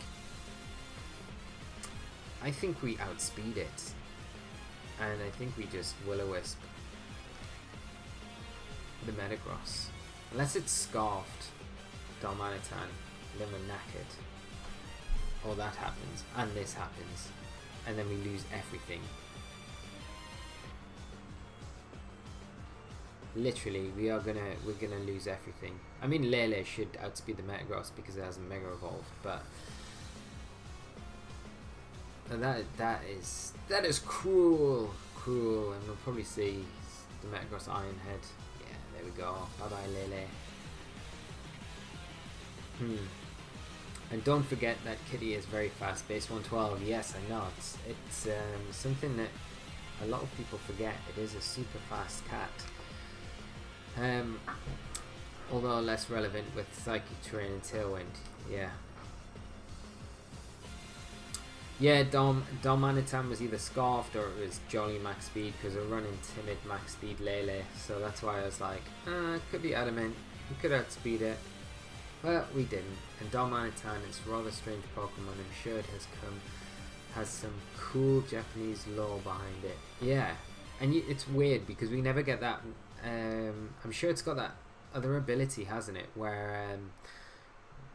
I think we outspeed it. And I think we just Will-O-Wisp the Metagross. Unless it's Scarfed Darmanitan, then we're knackered. Or that happens, and this happens, and then we lose everything. Literally, we're gonna lose everything. I mean, Lele should outspeed the Metagross because it hasn't Mega Evolved, but that is cruel, and we'll probably see the Metagross Iron Head. Yeah, there we go. Bye bye, Lele. And don't forget that Kitty is very fast, base 112. Yes, I know. It's something that a lot of people forget. It is a super fast cat. Although less relevant with Psychic Terrain and Tailwind. Yeah. Yeah, Darmanitan was either Scarfed or it was Jolly max speed, because we're running Timid max speed Lele. So that's why I was like, it could be Adamant. We could outspeed it. Well, we didn't. And Darmanitan, it's a rather strange Pokemon. I'm sure it has some cool Japanese lore behind it. Yeah, and it's weird because we never get that. I'm sure it's got that other ability, hasn't it? Where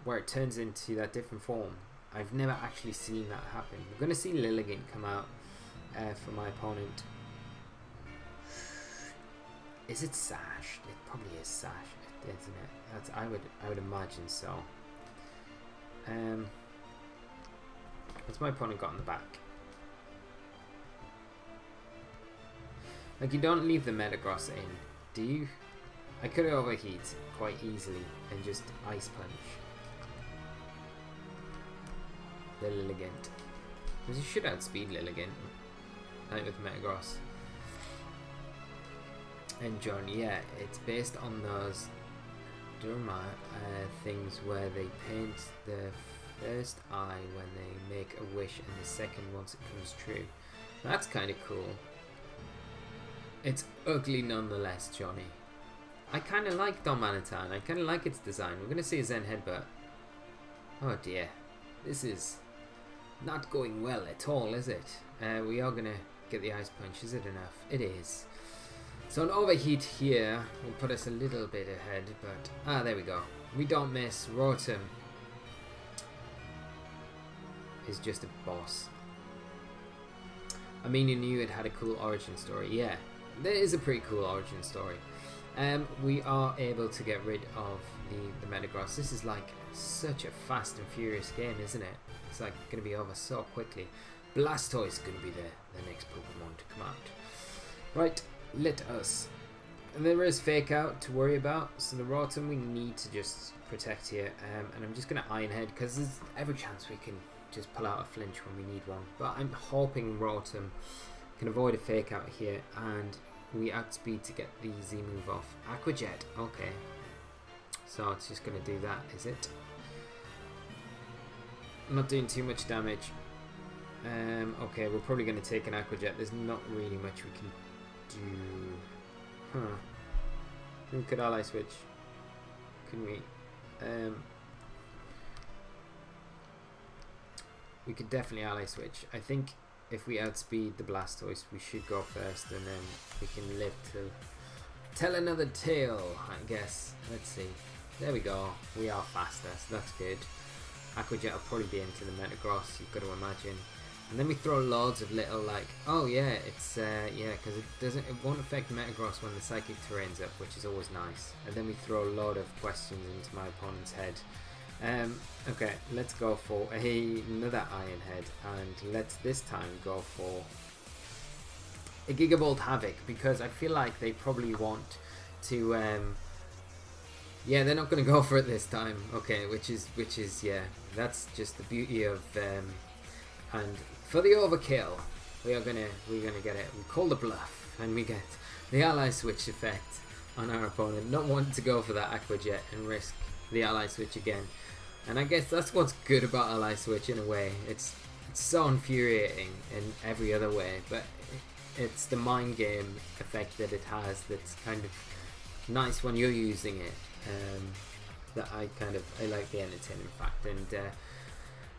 it turns into that different form. I've never actually seen that happen. We're going to see Lilligant come out for my opponent. Is it sash? It probably is sash, isn't it? That's I would imagine so. What's my opponent got on the back? Like, you don't leave the Metagross in, do you? I could overheat quite easily and just Ice Punch the Lilligant. Because you should outspeed Lilligant, like with Metagross. And John, yeah, it's based on those Durma things where they paint the first eye when they make a wish and the second once it comes true. That's kind of cool. It's ugly nonetheless, Johnny. I kind of like Domanitan. I kind of like its design. We're going to see a Zen Headbutt. Oh dear. This is not going well at all, is it? We are going to get the Ice Punch. Is it enough? It is. So an overheat here will put us a little bit ahead, but... there we go. We don't miss. Rotom is just a boss. I mean, you knew it had a cool origin story. Yeah, there is a pretty cool origin story. We are able to get rid of the Metagross. This is like such a fast and furious game, isn't it? It's like going to be over so quickly. Blastoise is going to be the next Pokemon to come out. Right, let us. And there is Fake Out to worry about. So the Rotom we need to just protect here. And I'm just going to Iron Head because there's every chance we can just pull out a Flinch when we need one. But I'm hoping Rotom can avoid a Fake Out here and we outspeed to get the Z move off. Aqua Jet, okay. So it's just going to do that, is it? I'm not doing too much damage. Okay, we're probably going to take an Aqua Jet. There's not really much we can do. Huh. We could Ally Switch. Couldn't we? We could definitely Ally Switch. I think if we outspeed the Blastoise, we should go first, and then we can live to tell another tale, I guess. Let's see. There we go. We are faster, so that's good. Aqua Jet will probably be into the Metagross, you've got to imagine. And then we throw loads of little, like, oh yeah, it's yeah, because it won't affect Metagross when the Psychic Terrain's up, which is always nice. And then we throw a load of questions into my opponent's head. Okay, let's go for another Iron Head, and let's this time go for a Gigabolt Havoc, because I feel like they probably want to yeah, they're not going to go for it this time. Okay, which is yeah, that's just the beauty of and for the overkill we're gonna get it. We call the bluff and we get the Ally Switch effect on our opponent, not wanting to go for that Aqua Jet and risk the Ally Switch again. And I guess that's what's good about Ally Switch in a way. It's so infuriating in every other way, but it's the mind game effect that it has that's kind of nice when you're using it. That I like the entertainment fact. And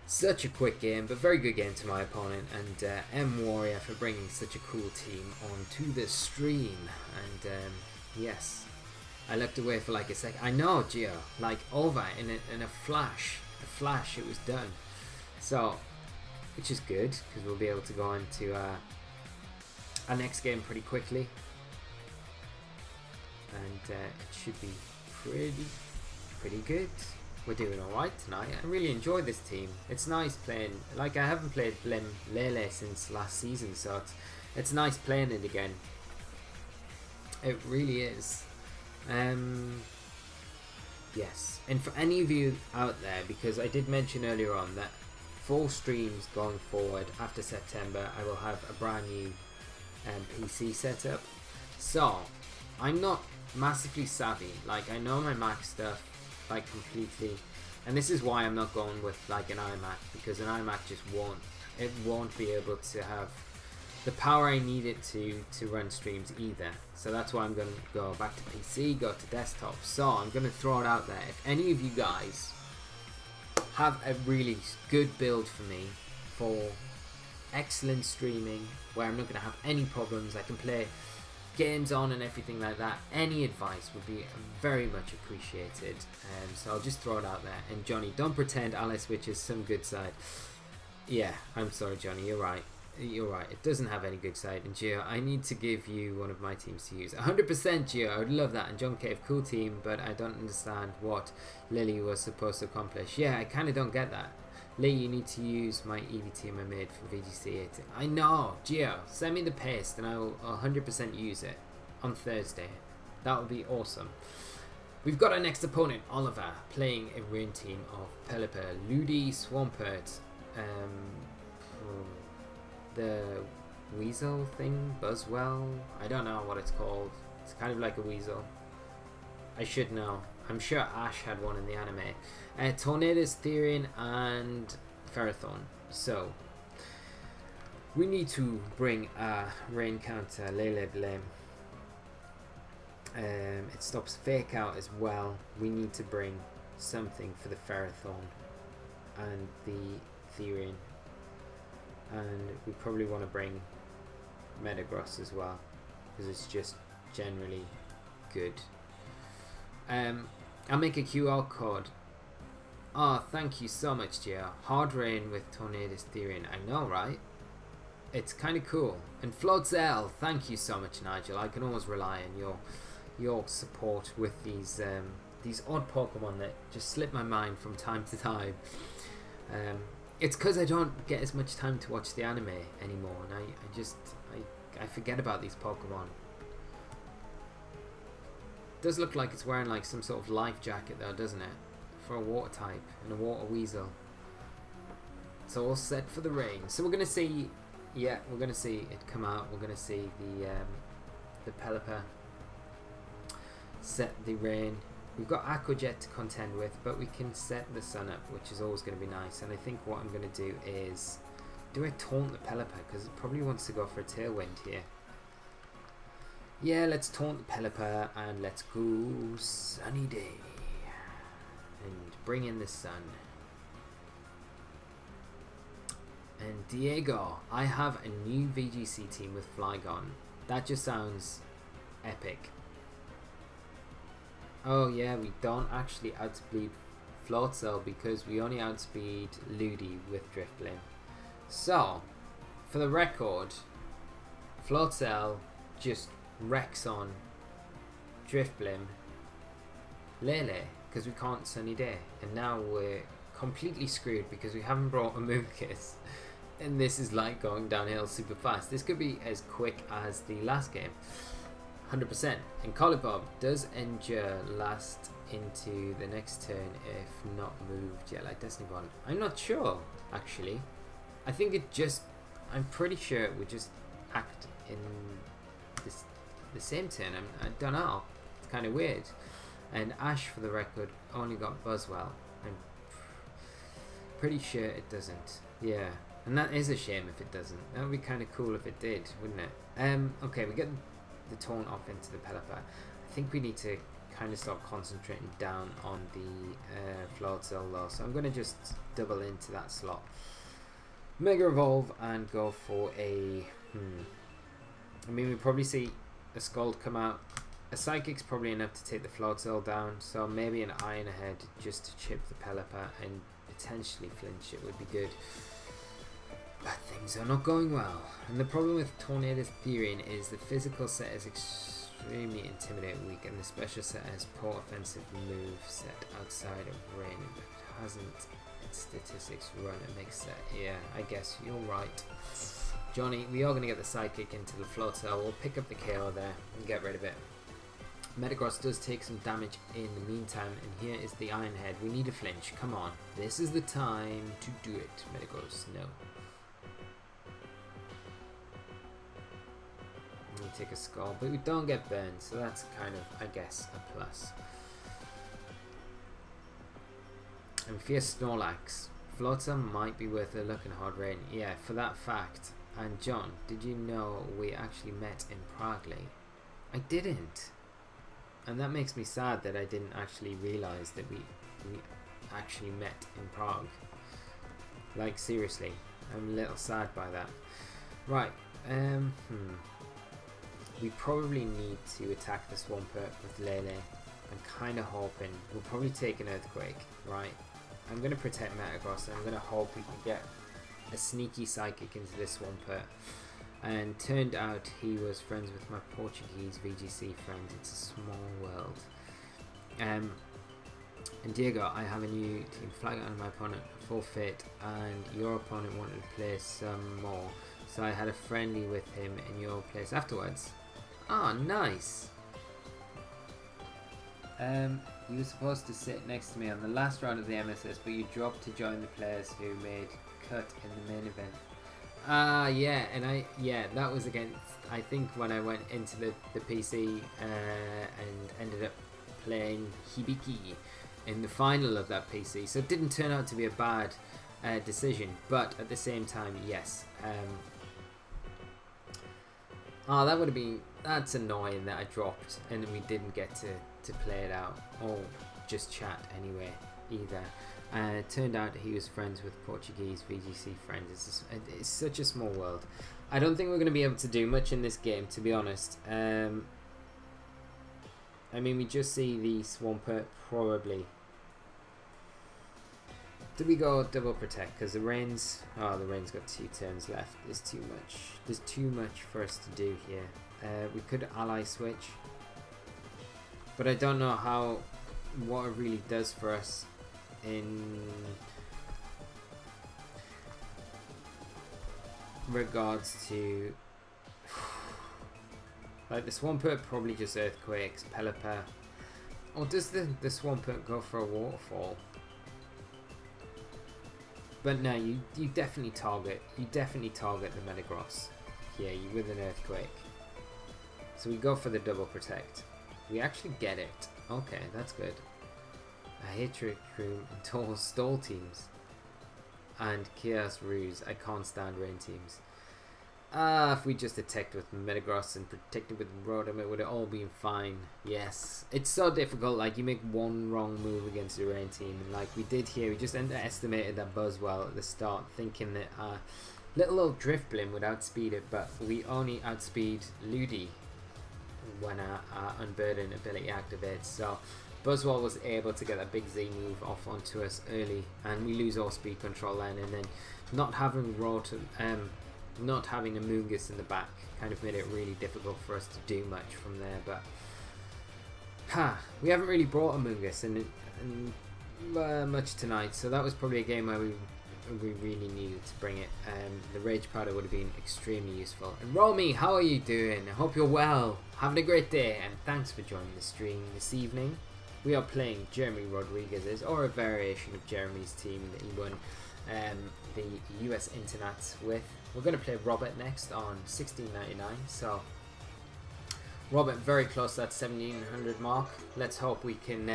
such a quick game, but very good game to my opponent, and M Warrior for bringing such a cool team onto the stream. And yes, I looked away for like a second. I know, Gio, like over in a flash, it was done. So, which is good because we'll be able to go into our next game pretty quickly, and it should be pretty good. We're doing alright tonight. I really enjoy this team. It's nice playing. Like, I haven't played Blim Lele since last season, so it's nice playing it again. It really is. Yes, and for any of you out there, because I did mention earlier on that 4 streams going forward after September, I will have a brand new PC setup. So I'm not massively savvy. Like, I know my Mac stuff like completely, and this is why I'm not going with like an iMac, because an iMac just won't be able to have the power I need it to run streams either. So that's why I'm going to go back to PC, go to desktop. So I'm going to throw it out there. If any of you guys have a really good build for me for excellent streaming, where I'm not going to have any problems, I can play games on and everything like that, any advice would be very much appreciated. So I'll just throw it out there. And Johnny, don't pretend Ally Switch is some good side. Yeah, I'm sorry, Johnny, you're right. you're right, it doesn't have any good side. And Gio, I need to give you one of my teams to use. 100% Gio, I would love that. And John Cave, cool team, but I don't understand what Lily was supposed to accomplish. Yeah, I kind of don't get that. Lee, you need to use my EV team I made for VGC 18. I know, Gio, send me the paste and I will 100% use it on Thursday. That would be awesome. We've got our next opponent, Oliver, playing a rain team of Pelipper, Ludi, Swampert, the weasel thing, Buzzwell. I don't know what it's called. It's kind of like a weasel. I should know. I'm sure Ash had one in the anime. Tornadus, Therian, and Ferrothorn. So we need to bring a rain counter, Lele Blame. It stops fake out as well. We need to bring something for the Ferrothorn and the Therian. And we probably want to bring Metagross as well, because it's just generally good. I'll make a QR code. Oh, thank you so much, Gio. Hard Rain with Tornadus Therian. I know, right? It's kind of cool. And Floatzel, thank you so much, Nigel. I can always rely on your support with these odd Pokemon that just slip my mind from time to time. It's because I don't get as much time to watch the anime anymore, and I forget about these Pokemon. It does look like it's wearing like some sort of life jacket though, doesn't it? For a water type and a water weasel. So all set for the rain. So we're gonna see, yeah, we're gonna see it come out. We're gonna see the Pelipper set the rain. We've got Aquajet to contend with, but we can set the sun up, which is always going to be nice. And I think what I'm going to do is, do I taunt the Pelipper? Because it probably wants to go for a Tailwind here. Yeah, let's taunt the Pelipper and let's go Sunny Day. And bring in the sun. And Diego, I have a new VGC team with Flygon. That just sounds epic. Oh yeah, we don't actually outspeed Floatzel because we only outspeed Ludi with Drifblim. So, for the record, Floatzel just wrecks on Drifblim, Lele, because we can't Sunny Day. And now we're completely screwed because we haven't brought a Moonkiss. And this is like going downhill super fast. This could be as quick as the last game. 100%. And Colibob does Endure last into the next turn if not moved. Yeah, like Destiny Bond. I'm not sure, actually. I think it just... I'm pretty sure it would just act in the same turn. I don't know. It's kind of weird. And Ash, for the record, only got Buzzwell. I'm pretty sure it doesn't. Yeah. And that is a shame if it doesn't. That would be kind of cool if it did, wouldn't it? Okay, we get the taunt off into the Pelipper. I think we need to kind of start concentrating down on the Floatzel though, so I'm going to just double into that slot, Mega Evolve and go for a I mean, we probably see a Scald come out. A Psychic's probably enough to take the Floatzel down, so maybe an Iron Head just to chip the Pelipper and potentially flinch it would be good. But things are not going well. And the problem with Tornadus Therian is the physical set is extremely intimidating weak and the special set has poor offensive move set outside of rain. It hasn't its statistics run a mix set. Yeah, I guess you're right. Johnny, we are going to get the Psychic into the Floatzel. We'll pick up the KO there and get rid of it. Metagross does take some damage in the meantime, and here is the Iron Head. We need a flinch. Come on. This is the time to do it, Metagross. No. We take a Skull, but we don't get burned, so that's kind of, I guess, a plus. And Fierce Snorlax. Floatzel might be worth a look in Hard Rain. Yeah, for that fact. And John, did you know we actually met in Prague? I didn't. And that makes me sad that I didn't actually realise that we actually met in Prague. Like, seriously. I'm a little sad by that. Right. We probably need to attack the Swampert with Lele. I'm kind of hoping we'll probably take an Earthquake, right? I'm going to protect Metagross and I'm going to hope we can get a sneaky psychic into this Swampert. And turned out he was friends with my Portuguese VGC friends. It's a small world. And Diego, I have a new team flag on my opponent, full fit, and your opponent wanted to play some more. So I had a friendly with him in your place afterwards. Ah, nice. You were supposed to sit next to me on the last round of the MSS, but you dropped to join the players who made cut in the main event. Yeah, and that was against, I think, when I went into the PC and ended up playing Hibiki in the final of that PC. So it didn't turn out to be a bad decision, but at the same time, yes. That would have been, that's annoying that I dropped and we didn't get to play it out or just chat anyway either. It turned out he was friends with Portuguese VGC friends. It's such a small world. I don't think we're going to be able to do much in this game, to be honest. I mean, we just see the Swampert probably. Do we go double protect? Because the Rain's got 2 turns left. There's too much. There's too much for us to do here. We could ally switch, but I don't know what it really does for us in regards to like the Swampert probably just earthquakes, Pelipper, or does the Swampert go for a waterfall? But no, you definitely target the Metagross here with an earthquake. So we go for the double protect. We actually get it. Okay, that's good. I hate Trick Room and Stall teams. And Chaos Ruse. I can't stand rain teams. If we just attacked with Metagross and protected with Rotom, it would have all been fine. Yes. It's so difficult. Like, you make one wrong move against the rain team. And like we did here, we just underestimated that Buzzwell at the start, thinking that little old Drifblim would outspeed it, but we only outspeed Ludi when our Unburden ability activates. So Buzzwell was able to get that big Z move off onto us early, and we lose all speed control then, and then not having Rotom, not having a Moongus in the back kind of made it really difficult for us to do much from there. But we haven't really brought a Moongus in much tonight, so that was probably a game where we really needed to bring it. The Rage Powder would have been extremely useful. And Romy, how are you doing? I hope you're well, having a great day, and thanks for joining the stream this evening. We are playing Jeremy Rodriguez's, or a variation of Jeremy's team that he won the US Internats with. We're going to play Robert next on 16.99, so Robert very close to that 1700 mark. Let's hope we can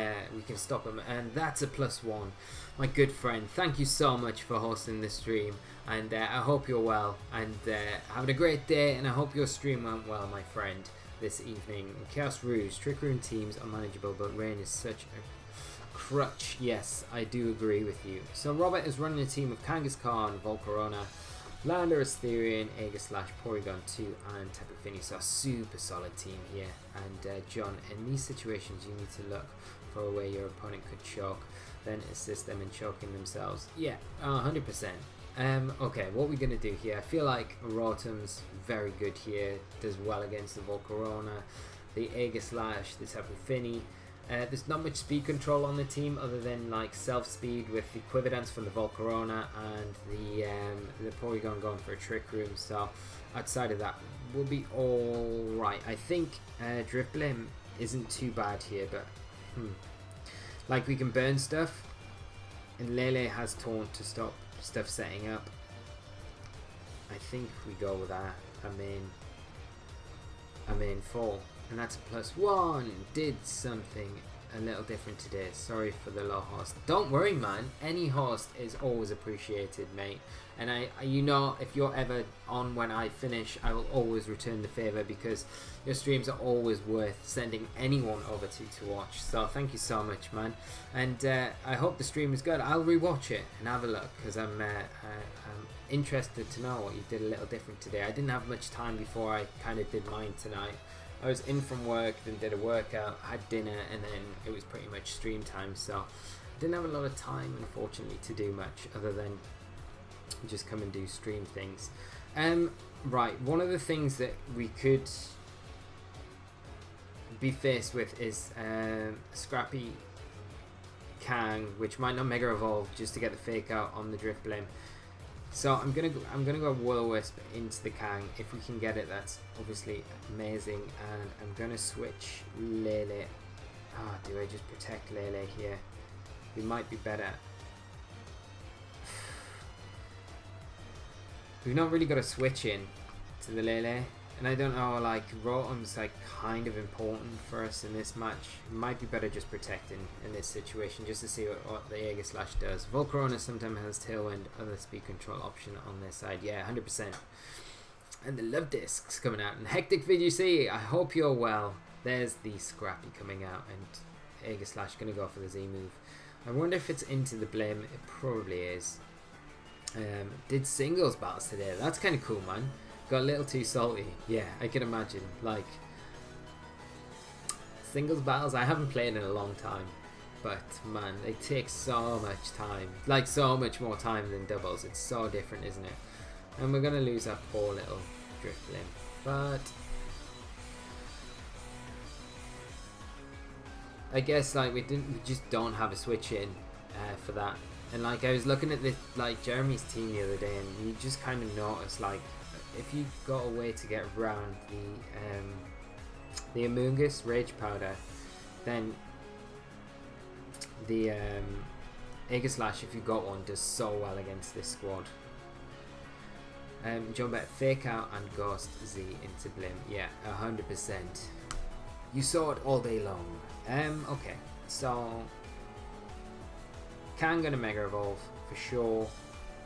stop him, and that's a +1. My good friend, thank you so much for hosting the stream, and I hope you're well and having a great day, and I hope your stream went well, my friend, this evening. Chaos Rouge, Trick Room teams are manageable, but Rain is such a crutch. Yes, I do agree with you. So Robert is running a team of Kangaskhan, Volcarona, Lander, Asterion, Aegislash, Porygon 2 and Tapu Fini. So a super solid team here. And John, in these situations you need to look for a way your opponent could choke, then assist them in choking themselves. Yeah, 100%. Okay, what we're going to do here, I feel like Rotom's very good here, does well against the Volcarona, the Aegislash, the Tapu Fini. There's not much speed control on the team other than like self-speed with the Quiver Dance from the Volcarona and the Porygon going for a Trick Room. So outside of that, we'll be alright. I think Drifblim isn't too bad here, but like we can burn stuff, and Lele has Taunt to stop stuff setting up. I think we go with our main fall. And that's a +1. Did something a little different today. Sorry for the low host. Don't worry, man. Any host is always appreciated, mate. And you know, if you're ever on when I finish, I will always return the favor, because your streams are always worth sending anyone over to watch. So thank you so much, man. And I hope the stream is good. I'll rewatch it and have a look, because I'm interested to know what you did a little different today. I didn't have much time before I kind of did mine tonight. I was in from work, then did a workout, had dinner, and then it was pretty much stream time, so I didn't have a lot of time, unfortunately, to do much other than just come and do stream things. Right, one of the things that we could be faced with is Scrappy Kang, which might not Mega Evolve just to get the fake out on the Drift Blim. So I'm gonna go Will-O-Wisp into the Kang. If we can get it, that's obviously amazing. And I'm gonna switch Lele. Do I just protect Lele here? We might be better. We've not really got a switch in to the Lele, and I don't know, like, Rotom's like kind of important for us in this match. It might be better just protecting in this situation just to see what the Aegislash does. Volcarona sometimes has Tailwind, other speed control option on their side. Yeah, 100%. And the Love Discs coming out. And Hectic VGC, I hope you're well. There's the Scrappy coming out, and Aegislash going to go for the Z move. I wonder if it's into the Blim. It probably is. Did singles battles today. That's kind of cool, man. Got a little too salty. Yeah, I can imagine. Like, singles battles, I haven't played in a long time, but man, they take so much time. Like, so much more time than doubles. It's so different, isn't it? And we're gonna lose our poor little Drift Blim, but I guess like we just don't have a switch in for that. And like I was looking at this, like Jeremy's team the other day, and you just kind of notice, like, if you got a way to get around the Amoonguss Rage Powder, then the Aegislash, if you got one, does so well against this squad. Jump at Fake Out and Ghost Z into Blim. Yeah, 100%. You saw it all day long. Okay, so Kang gonna Mega Evolve for sure.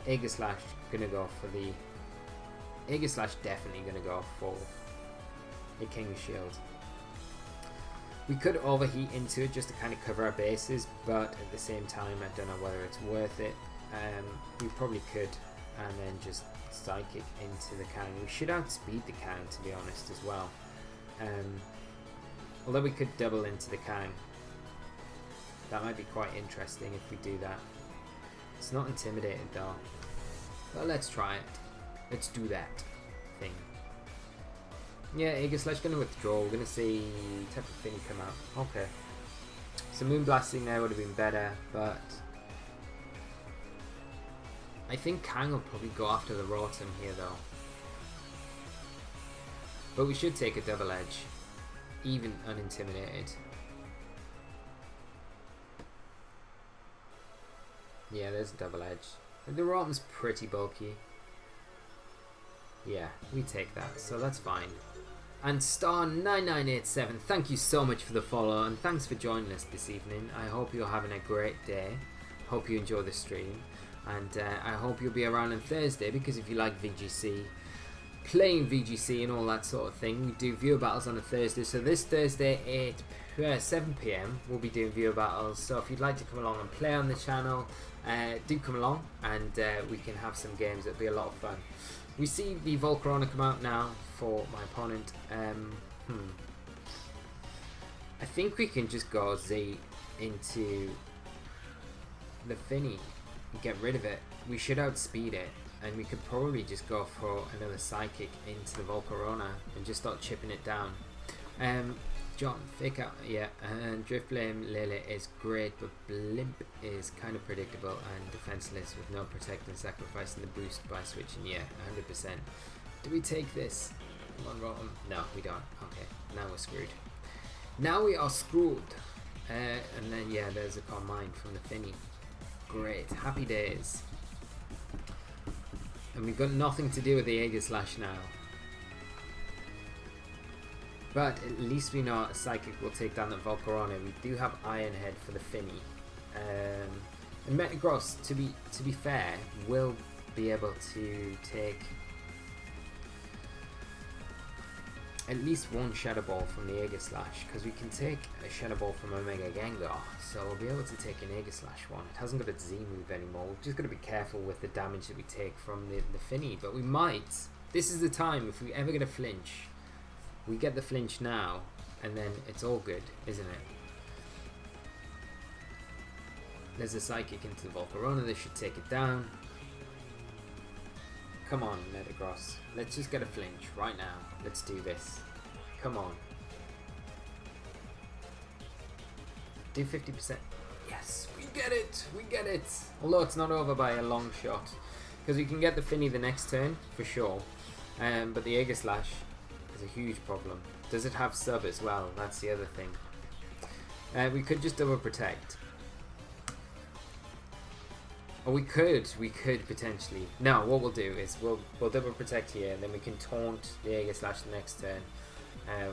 Aegislash gonna go for the Aegislash, definitely gonna go for a King's Shield. We could overheat into it just to kind of cover our bases, but at the same time I don't know whether it's worth it. We probably could, and then just Psychic into the Kang. We should outspeed the Kang, to be honest, as well. Although we could double into the Kang. That might be quite interesting if we do that. It's not intimidated though. But let's try it. Let's do that thing. Yeah, Aegislash gonna withdraw. We're gonna see type of thing come out. Okay. So Moonblasting there would have been better, but I think Kang will probably go after the Rotom here though. But we should take a double edge, even unintimidated. Yeah, there's a double edge. The Rotom's pretty bulky. Yeah, we take that, so that's fine. And Star9987, thank you so much for the follow, and thanks for joining us this evening. I hope you're having a great day. Hope you enjoy the stream, and I hope you'll be around on Thursday, because if you like VGC, playing VGC and all that sort of thing, we do viewer battles on a Thursday. So this Thursday, 7 PM, we'll be doing viewer battles. So if you'd like to come along and play on the channel, do come along, and we can have some games. It'll be a lot of fun. We see the Volcarona come out now for my opponent. I think we can just go Z into the Finny and get rid of it. We should outspeed it, and we could probably just go for another Psychic into the Volcarona and just start chipping it down. John, Fake Out, yeah, and Drift Blim Lele is great, but Blimp is kind of predictable and defenseless with no protect and sacrificing the boost by switching. Yeah, 100%. Do we take this? Come on, Rotom. No, we don't. Okay, now we're screwed. Now we are screwed. And then, yeah, there's a Calm Mind from the Finny. Great, happy days. And we've got nothing to do with the Aegislash now. But at least we know a Psychic will take down the Volcarona. We do have Iron Head for the Finny. And Metagross, to be fair, will be able to take at least one Shadow Ball from the Aegislash, because we can take a Shadow Ball from Omega Gengar, so we'll be able to take an Aegislash one. It hasn't got a Z move anymore. We've just got to be careful with the damage that we take from the Finny, but we might. This is the time, if we ever get a flinch, we get the flinch now, and then it's all good, isn't it? There's a Psychic into the Volcarona. This should take it down. Come on, Metagross. Let's just get a flinch right now. Let's do this. Come on. Do 50%. Yes, we get it. We get it. Although it's not over by a long shot. Because we can get the Finny the next turn, for sure. But the Aegislash is a huge problem. Does it have sub as well? That's the other thing. We could just double protect. Or we could potentially. No, what we'll do is we'll double protect here, and then we can taunt the Aegislash the next turn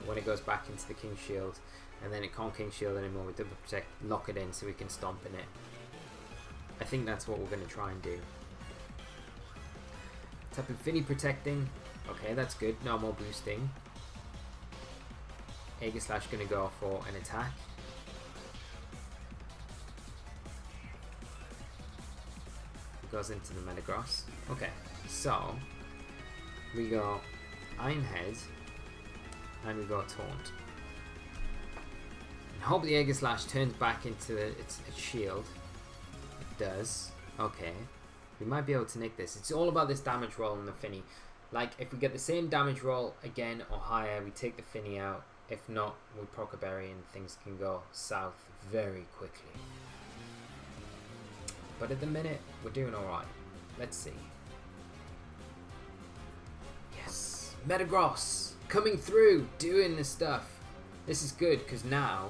when it goes back into the King Shield, and then it can't King Shield anymore. We double protect, lock it in so we can stomp in it. I think that's what we're going to try and do. Tap Infinity protecting. Okay, that's good. No more boosting. Aegislash going to go for an attack. Goes into the Metagross. Okay, so we go Iron Head and we go Taunt. And hope the Aegislash turns back into its shield. It does. Okay, we might be able to nick this. It's all about this damage roll on the Finny. Like, if we get the same damage roll again or higher, we take the Finny out. If not, we proc a berry and things can go south very quickly. But at the minute, we're doing alright. Let's see. Yes! Metagross! Coming through! Doing the stuff! This is good, because now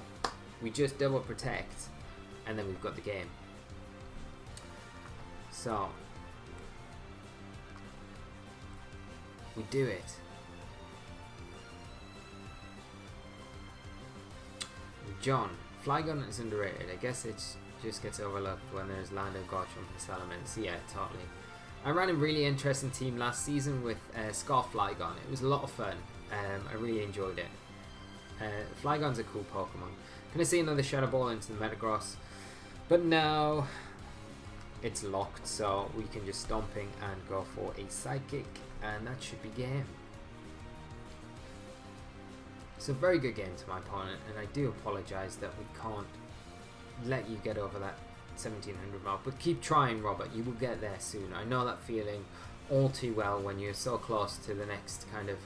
we just double protect and then we've got the game. So we do it. John. Flygon is underrated. I guess it's just gets overlooked when there's Lando, Garchomp and Salamence. Yeah, totally. I ran a really interesting team last season with Scarf Flygon. It was a lot of fun. I really enjoyed it. Flygon's a cool Pokemon. Gonna see another Shadow Ball into the Metagross, but now it's locked, so we can just Stomping and go for a Psychic, and that should be game. So very good game to my opponent, and I do apologise that we can't let you get over that 1700 mark, but keep trying, Robert. You will get there soon. I know that feeling all too well when you're so close to the next kind of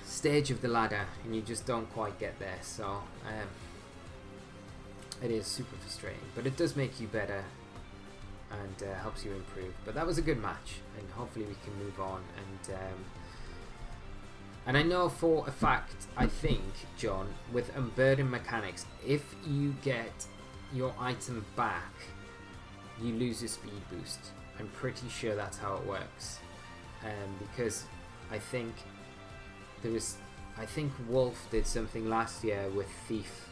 stage of the ladder and you just don't quite get there. So it is super frustrating, but it does make you better and helps you improve. But that was a good match, and hopefully we can move on. And I know for a fact, I think, John, with Unburdened Mechanics, if you get your item back, you lose your speed boost. I'm pretty sure that's how it works. Because I think Wolf did something last year with Thief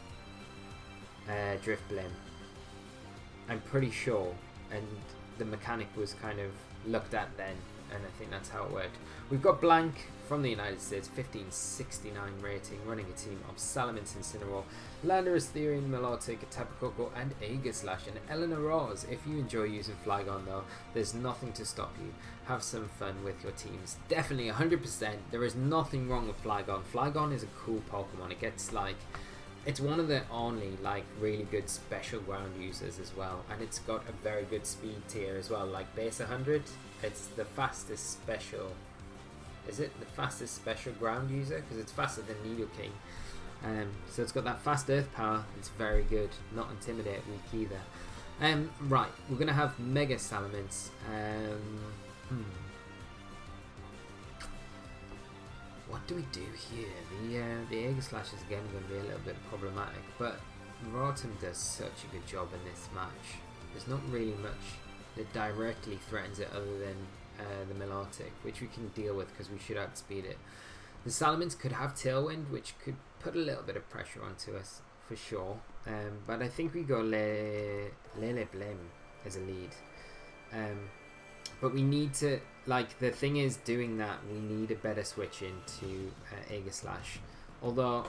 Drifblim. I'm pretty sure, and the mechanic was kind of looked at then, and I think that's how it worked. We've got Blank from the United States, 1569 rating, running a team of Salamence, Incineroar, Landorus, Therian, Milotic, Tapu Koko, and Aegislash, and Eleanor Rose. If you enjoy using Flygon though, there's nothing to stop you. Have some fun with your teams. Definitely 100%. There is nothing wrong with Flygon. Flygon is a cool Pokemon. It gets like, it's one of the only like really good special ground users as well, and it's got a very good speed tier as well, like base 100. It's the fastest special. Is it the fastest special ground user? Because it's faster than Nidoking. So it's got that fast earth power. It's very good. Not Intimidate weak either. Right, we're going to have Mega Salamence. What do we do here? The Aegislash is again going to be a little bit problematic, but Rotom does such a good job in this match. There's not really much that directly threatens it other than the Milotic, which we can deal with because we should outspeed it. The Salamence could have Tailwind, which could put a little bit of pressure onto us for sure, but I think we go Lele Blim as a lead. But we need to, like, the thing is, doing that, we need a better switch into Aegislash. Although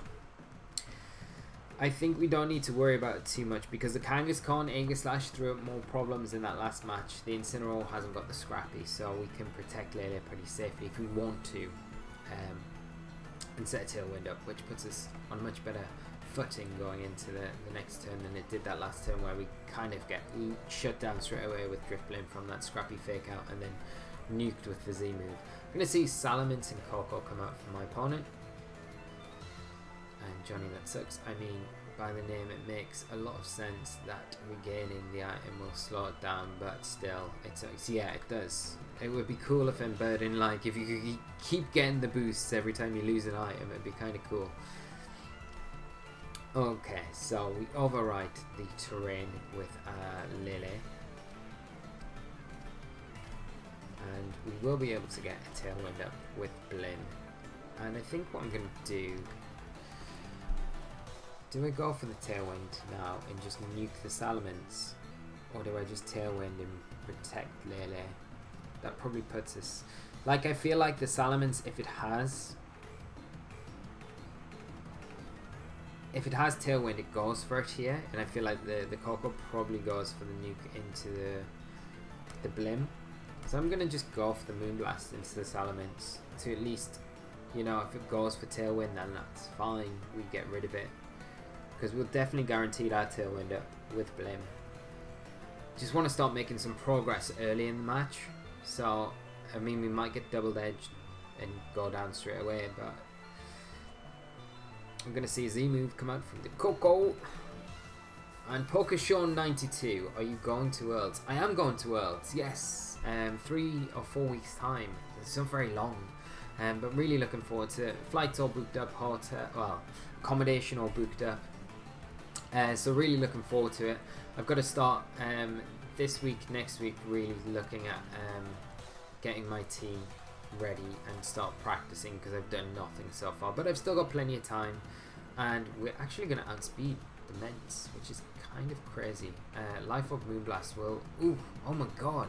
I think we don't need to worry about it too much, because the Kangaskhan Aegislash threw up more problems in that last match. The Incineroar hasn't got the Scrappy, so we can protect Lele pretty safely if we want to, and set a Tailwind up, which puts us on a much better footing going into the next turn than it did that last turn, where we kind of get shut down straight away with Drifblim from that Scrappy fake out, and then nuked with the Z move. I'm going to see Salamence and Coco come out from my opponent. And Johnny That Sucks. I mean, by the name it makes a lot of sense that regaining the item will slow it down, but still, yeah, it does. It would be cool if in Burden, like, if you could keep getting the boosts every time you lose an item, it'd be kind of cool. Okay, so we overwrite the terrain with Lily. And we will be able to get a Tailwind up with Blim. And I think what I'm going to do I go for the Tailwind now and just nuke the Salamence? Or do I just Tailwind and protect Lele? That probably puts us... Like, I feel like the Salamence, if it has Tailwind, it goes for it here. And I feel like the Coco probably goes for the nuke into the Blim. So I'm going to just go for the Moonblast into the Salamence to at least, you know, if it goes for Tailwind, then that's fine. We get rid of it. Because we'll definitely guarantee that Tailwind up with Blim. Just want to start making some progress early in the match. So, I mean, we might get double edged and go down straight away, but I'm going to see a Z move come out from the Coco. And Pokeshawn 92, are you going to Worlds? I am going to Worlds, yes. 3 or 4 weeks time. It's not very long. But really looking forward to it. Flights all booked up, hotel, well, accommodation all booked up. So really looking forward to it. I've got to start this week, next week, really looking at getting my team ready and start practicing, because I've done nothing so far. But I've still got plenty of time, and we're actually going to outspeed the Ments, which is kind of crazy. Life Orb Moonblast will... Ooh, oh my god.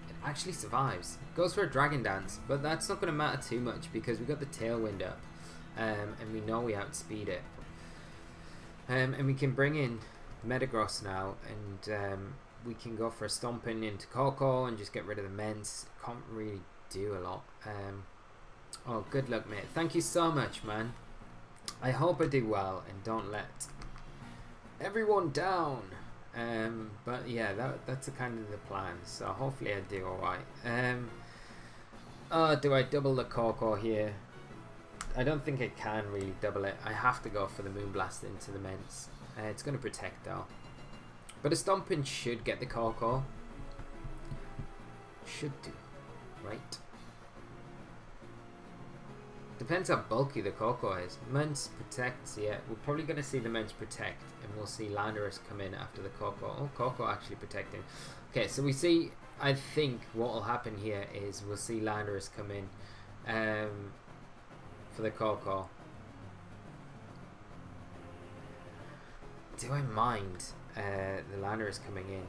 It actually survives. Goes for a Dragon Dance, but that's not going to matter too much because we got the Tailwind up, and we know we outspeed it. And we can bring in Metagross now, and we can go for a Stomping into Coco and just get rid of the Ments. Can't really do a lot. Oh, good luck, mate. Thank you so much, man. I hope I do well and don't let everyone down. But yeah, that's a kind of the plan. So hopefully I do alright. Do I double the Coco here? I don't think I can really double it. I have to go for the Moonblast into the Ments. It's going to protect though. But a Stomping should get the Coco. Should do. Right. Depends how bulky the Coco is. Ments protects, yeah. We're probably going to see the Ments protect. And we'll see Landorus come in after the Coco. Oh, Coco actually protecting. Okay, so we see... I think what will happen here is we'll see Landorus come in. For the Coco. Do I mind the Landorus coming in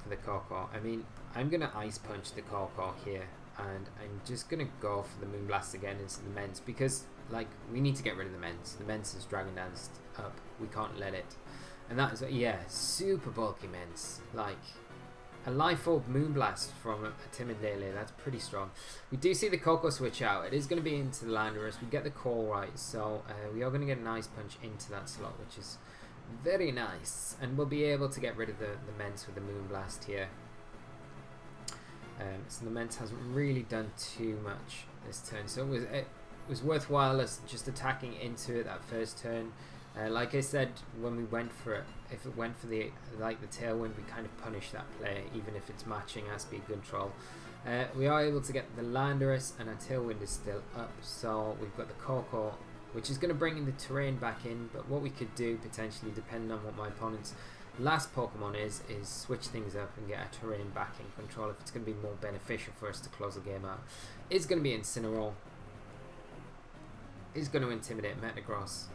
for the Coco? I mean, I'm going to Ice Punch the Coco here, and I'm just going to go for the Moonblast again into the Ments, because, like, we need to get rid of the Ments. The Ments is Dragon Danced up. We can't let it. And that is, yeah, super bulky Ments. Like, a Life Orb Moonblast from a Timid Lele, that's pretty strong. We do see the Coco switch out. It is going to be into the Landorus. We get the call right, so we are going to get an Ice Punch into that slot, which is very nice. And we'll be able to get rid of the Ments with the Moonblast here. So the Ments hasn't really done too much this turn, so it was worthwhile us just attacking into it that first turn. Like I said, when we went for it, if it went for the Tailwind, we kind of punish that play, even if it's matching our speed control. We are able to get the Landorus, and our Tailwind is still up, so we've got the Coco, which is going to bring in the terrain back in. But what we could do, potentially, depending on what my opponent's last Pokemon is switch things up and get our terrain back in control if it's going to be more beneficial for us to close the game out. It's going to be Incineroar. It's going to intimidate Metagross.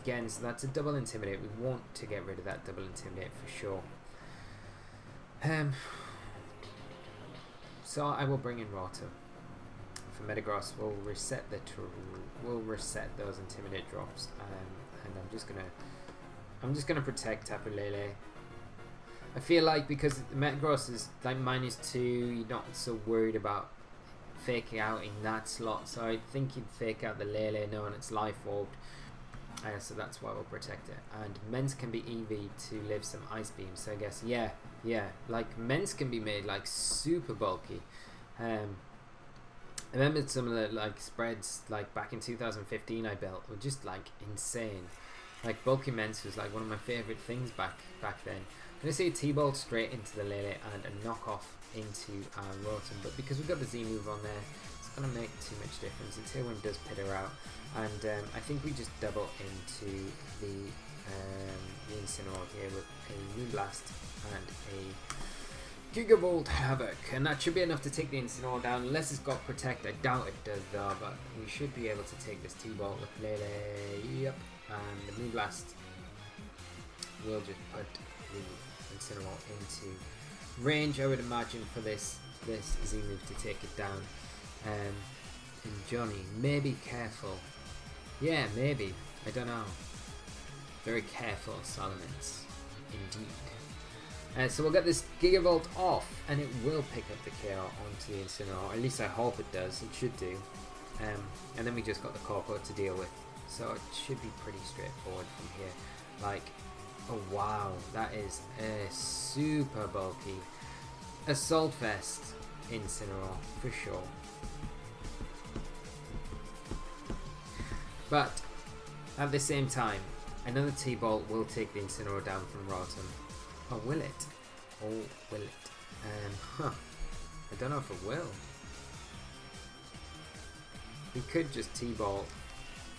Again, so that's a double Intimidate. We want to get rid of that double Intimidate for sure. So I will bring in Roto. For Metagross, we'll reset those Intimidate drops, and I'm just gonna protect Tapu Lele. I feel like because Metagross is like -2, you're not so worried about faking out in that slot. So I think you'd fake out the Lele knowing it's Life Orbed. So that's why we'll protect it. And Ments can be EV to live some Ice Beams. So I guess, yeah, like Ments can be made like super bulky. I remember some of the like spreads like back in 2015 I built were just like insane. Like bulky Mence was like one of my favourite things back then. I'm going to see a T-Bolt straight into the Lele and a knockoff into Rotom, but because we've got the Z move on there, it's going to make too much difference. The Tailwind does pitter out, and I think we just double into the Incineroar here with a Moonblast and a Gigavolt Havoc, and that should be enough to take the Incineroar down, unless it's got Protect. I doubt it does though, but we should be able to take this T-Bolt with Lele. Yep, and the Moonblast will just put the Incineroar into range, I would imagine, for this Z move to take it down. And Johnny, maybe careful. Yeah, maybe. I don't know. Very careful, Salamence. Indeed. So we'll get this Gigavolt off, and it will pick up the KO onto the Incineroar. At least I hope it does. It should do. And then we just got the Corpo to deal with. So it should be pretty straightforward from here. Like, oh wow, that is a super bulky Assault Vest Incineroar for sure. But at the same time, another T-Bolt will take the Incineroar down from Rotom. Oh, will it? Oh, will it? I don't know if it will. We could just T-Bolt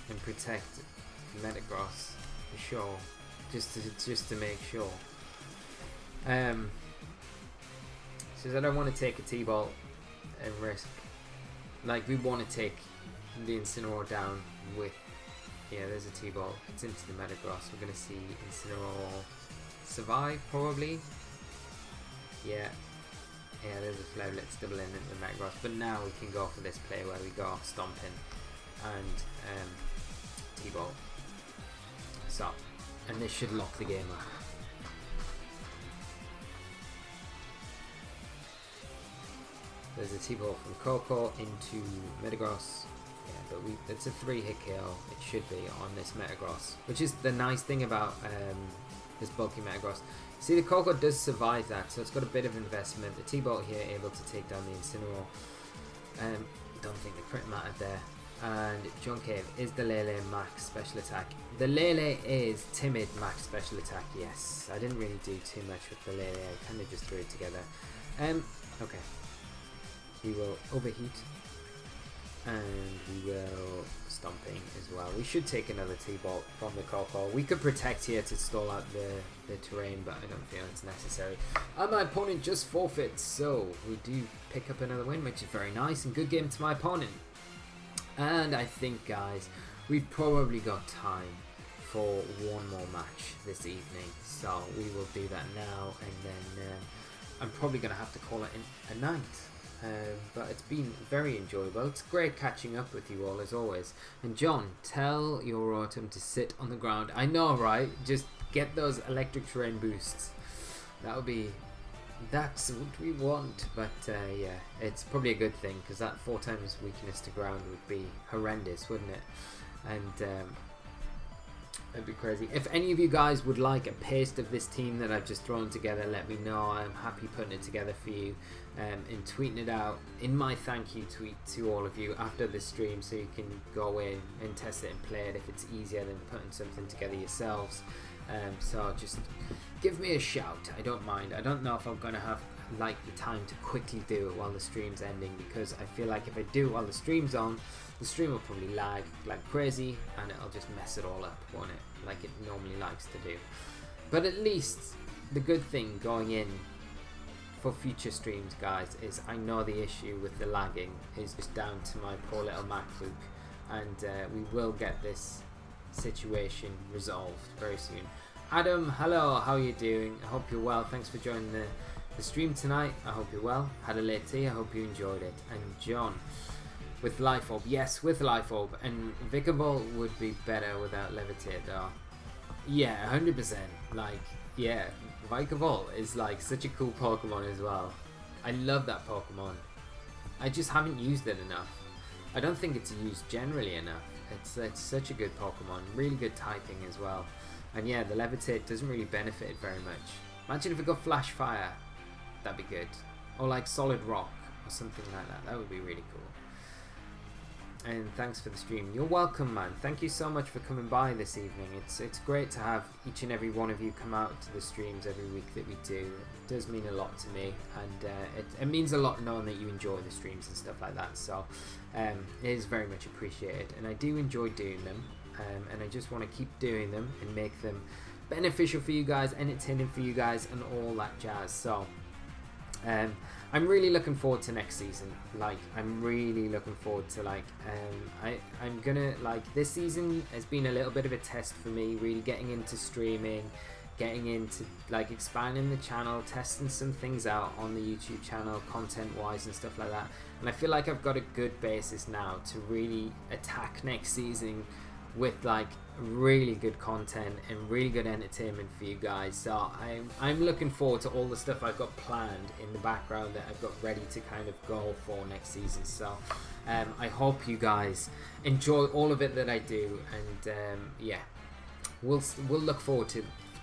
and protect Metagross for sure, just to make sure. Says I don't want to take a T-Bolt and risk. Like, we want to take the Incineroar down with. Yeah, there's a T-Bolt. It's into the Metagross. We're going to see Incineroar survive, probably. Yeah. Yeah, there's a Flowlet's double in into the Metagross. But now we can go for this play where we go Stomping and T-Bolt. So, and this should lock the game up. There's a T-Bolt from Coco into Metagross. Yeah, but it's a 3-hit KO. It should be on this Metagross, which is the nice thing about this bulky Metagross. See, the Coco does survive that, so it's got a bit of investment. The T-Bolt here able to take down the Incineroar. Don't think the crit mattered there. And Junkave is the Lele max special attack. The Lele is timid max special attack. Yes, I didn't really do too much with the Lele. I kind of just threw it together. Okay. We will overheat, and we will Stomping as well. We should take another T-Bolt from the Coco. We could protect here to stall out the terrain, but I don't feel it's necessary. And my opponent just forfeits, so we do pick up another win, which is very nice and good game to my opponent. And I think, guys, we've probably got time for one more match this evening, so we will do that now, and then I'm probably going to have to call it a night. But it's been very enjoyable. It's great catching up with you all as always. And John, tell your Rotom to sit on the ground. I know, right? Just get those electric terrain boosts. That's what we want. But yeah, it's probably a good thing, because that 4 times weakness to ground would be horrendous, wouldn't it? And it'd be crazy. If any of you guys would like a paste of this team that I've just thrown together, let me know. I'm happy putting it together for you, and tweeting it out in my thank you tweet to all of you after the stream, so you can go in and test it and play it if it's easier than putting something together yourselves. So just give me a shout. I don't mind. I don't know if I'm gonna have like the time to quickly do it while the stream's ending, because I feel like if I do it while the stream's on, the stream will probably lag like crazy, and it'll just mess it all up, won't it? Like it normally likes to do. But at least the good thing going in for future streams, guys, is I know the issue with the lagging is just down to my poor little MacBook, and we will get this situation resolved very soon. Adam, hello, how are you doing? I hope you're well. Thanks for joining the stream tonight. I hope you're well. Had a late tea. I hope you enjoyed it. And John, with Life Orb. Yes, with Life Orb. And Vikavolt would be better without Levitate though. Yeah, 100%. Like, yeah, Vikavolt is like such a cool Pokemon as well. I love that Pokemon. I just haven't used it enough. I don't think it's used generally enough. It's such a good Pokemon. Really good typing as well. And yeah, the Levitate doesn't really benefit it very much. Imagine if it got Flash Fire. That'd be good. Or like Solid Rock. or something like that. That would be really cool. And thanks for the stream. You're welcome, man. Thank you so much for coming by this evening. It's great to have each and every one of you come out to the streams every week that we do. It does mean a lot to me, and it means a lot knowing that you enjoy the streams and stuff like that. So it is very much appreciated, and I do enjoy doing them, and I just want to keep doing them and make them beneficial for you guys, entertaining for you guys, and all that jazz. So I'm really looking forward to next season. Like, I'm really looking forward to, like, I'm gonna, like, this season has been a little bit of a test for me, really getting into streaming, getting into, like, expanding the channel, testing some things out on the YouTube channel, content-wise and stuff like that. And I feel like I've got a good basis now to really attack next season with, like, really good content and really good entertainment for you guys. So I'm looking forward to all the stuff I've got planned in the background that I've got ready to kind of go for next season. So I hope you guys enjoy all of it that I do, and yeah, we'll look forward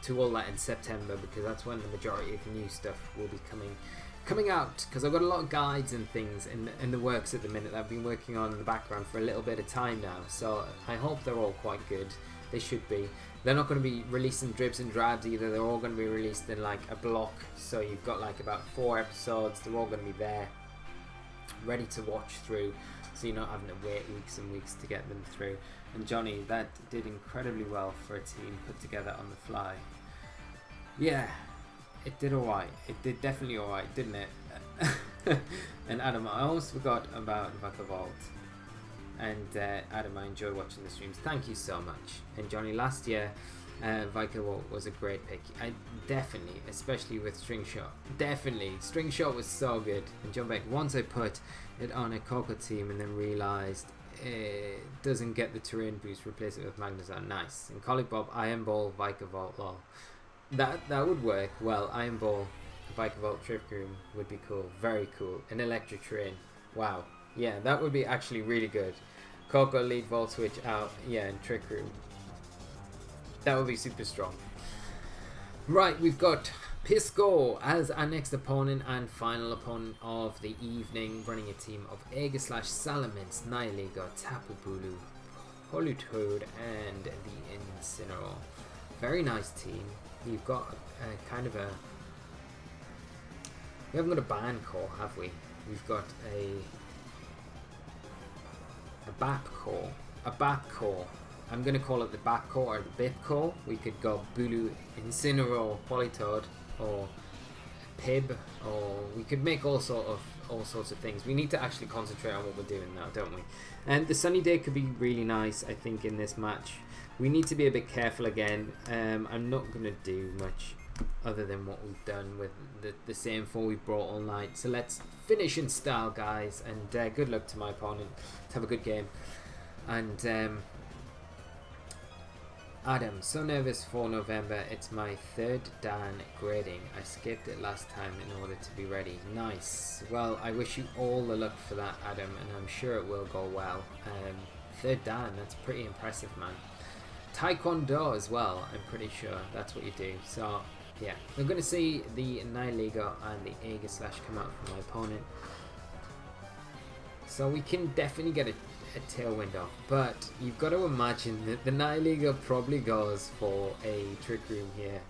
to all that in September, because that's when the majority of new stuff will be coming out, because I've got a lot of guides and things in the works at the minute that I've been working on in the background for a little bit of time now. So I hope they're all quite good. They should be. They're not going to be releasing dribs and drabs either. They're all going to be released in, like, a block. So you've got, like, about 4 episodes. They're all going to be there, ready to watch through, so you're not having to wait weeks and weeks to get them through. And Johnny, that did incredibly well for a team put together on the fly. Yeah, it did alright. It did definitely alright, didn't it? And Adam, I almost forgot about Vaca Vault. And Adam, I enjoy watching the streams. Thank you so much. And Johnny, last year, Vaca Vault was a great pick. I definitely, especially with String Shot. Definitely, String Shot was so good. And John Beck, once I put it on a Coco team and then realised it doesn't get the terrain boost, replace it with Magnezone. Nice. And Colic Bob, Iron Ball, Vaca Vault, lol. That would work well. Iron Ball, Vaca Vault, Trick Room would be cool. Very cool. An electric train. Wow. Yeah, that would be actually really good. Coco, lead, Volt Switch out. Yeah, and Trick Room. That would be super strong. Right, we've got Pisco as our next opponent and final opponent of the evening, running a team of Aegislash, Salamence, Nihilego, Tapu Bulu, Politoed, and the Incineroar. Very nice team. You've got kind of a... We haven't got a band core, have we? We've got a BAP core. A BAP core. I'm going to call it the BAP core or the BIP core. We could go Bulu, Incineroar, Politoed, or Pib, or we could make all sorts of things. We need to actually concentrate on what we're doing now, don't we? And the Sunny Day could be really nice, I think, in this match. We need to be a bit careful again. I'm not going to do much other than what we've done with the same 4 we've brought all night. So let's finish in style, guys, and good luck to my opponent. Let's have a good game. And Adam, so nervous for November. It's my 3rd Dan grading. I skipped it last time in order to be ready. Nice. Well, I wish you all the luck for that, Adam, and I'm sure it will go well. 3rd Dan, that's pretty impressive, man. Taekwondo as well, I'm pretty sure that's what you do. So yeah, we're going to see the Nihilego and the Aegislash come out from my opponent, so we can definitely get a tailwind off. But you've got to imagine that the Nihilego probably goes for a Trick Room here.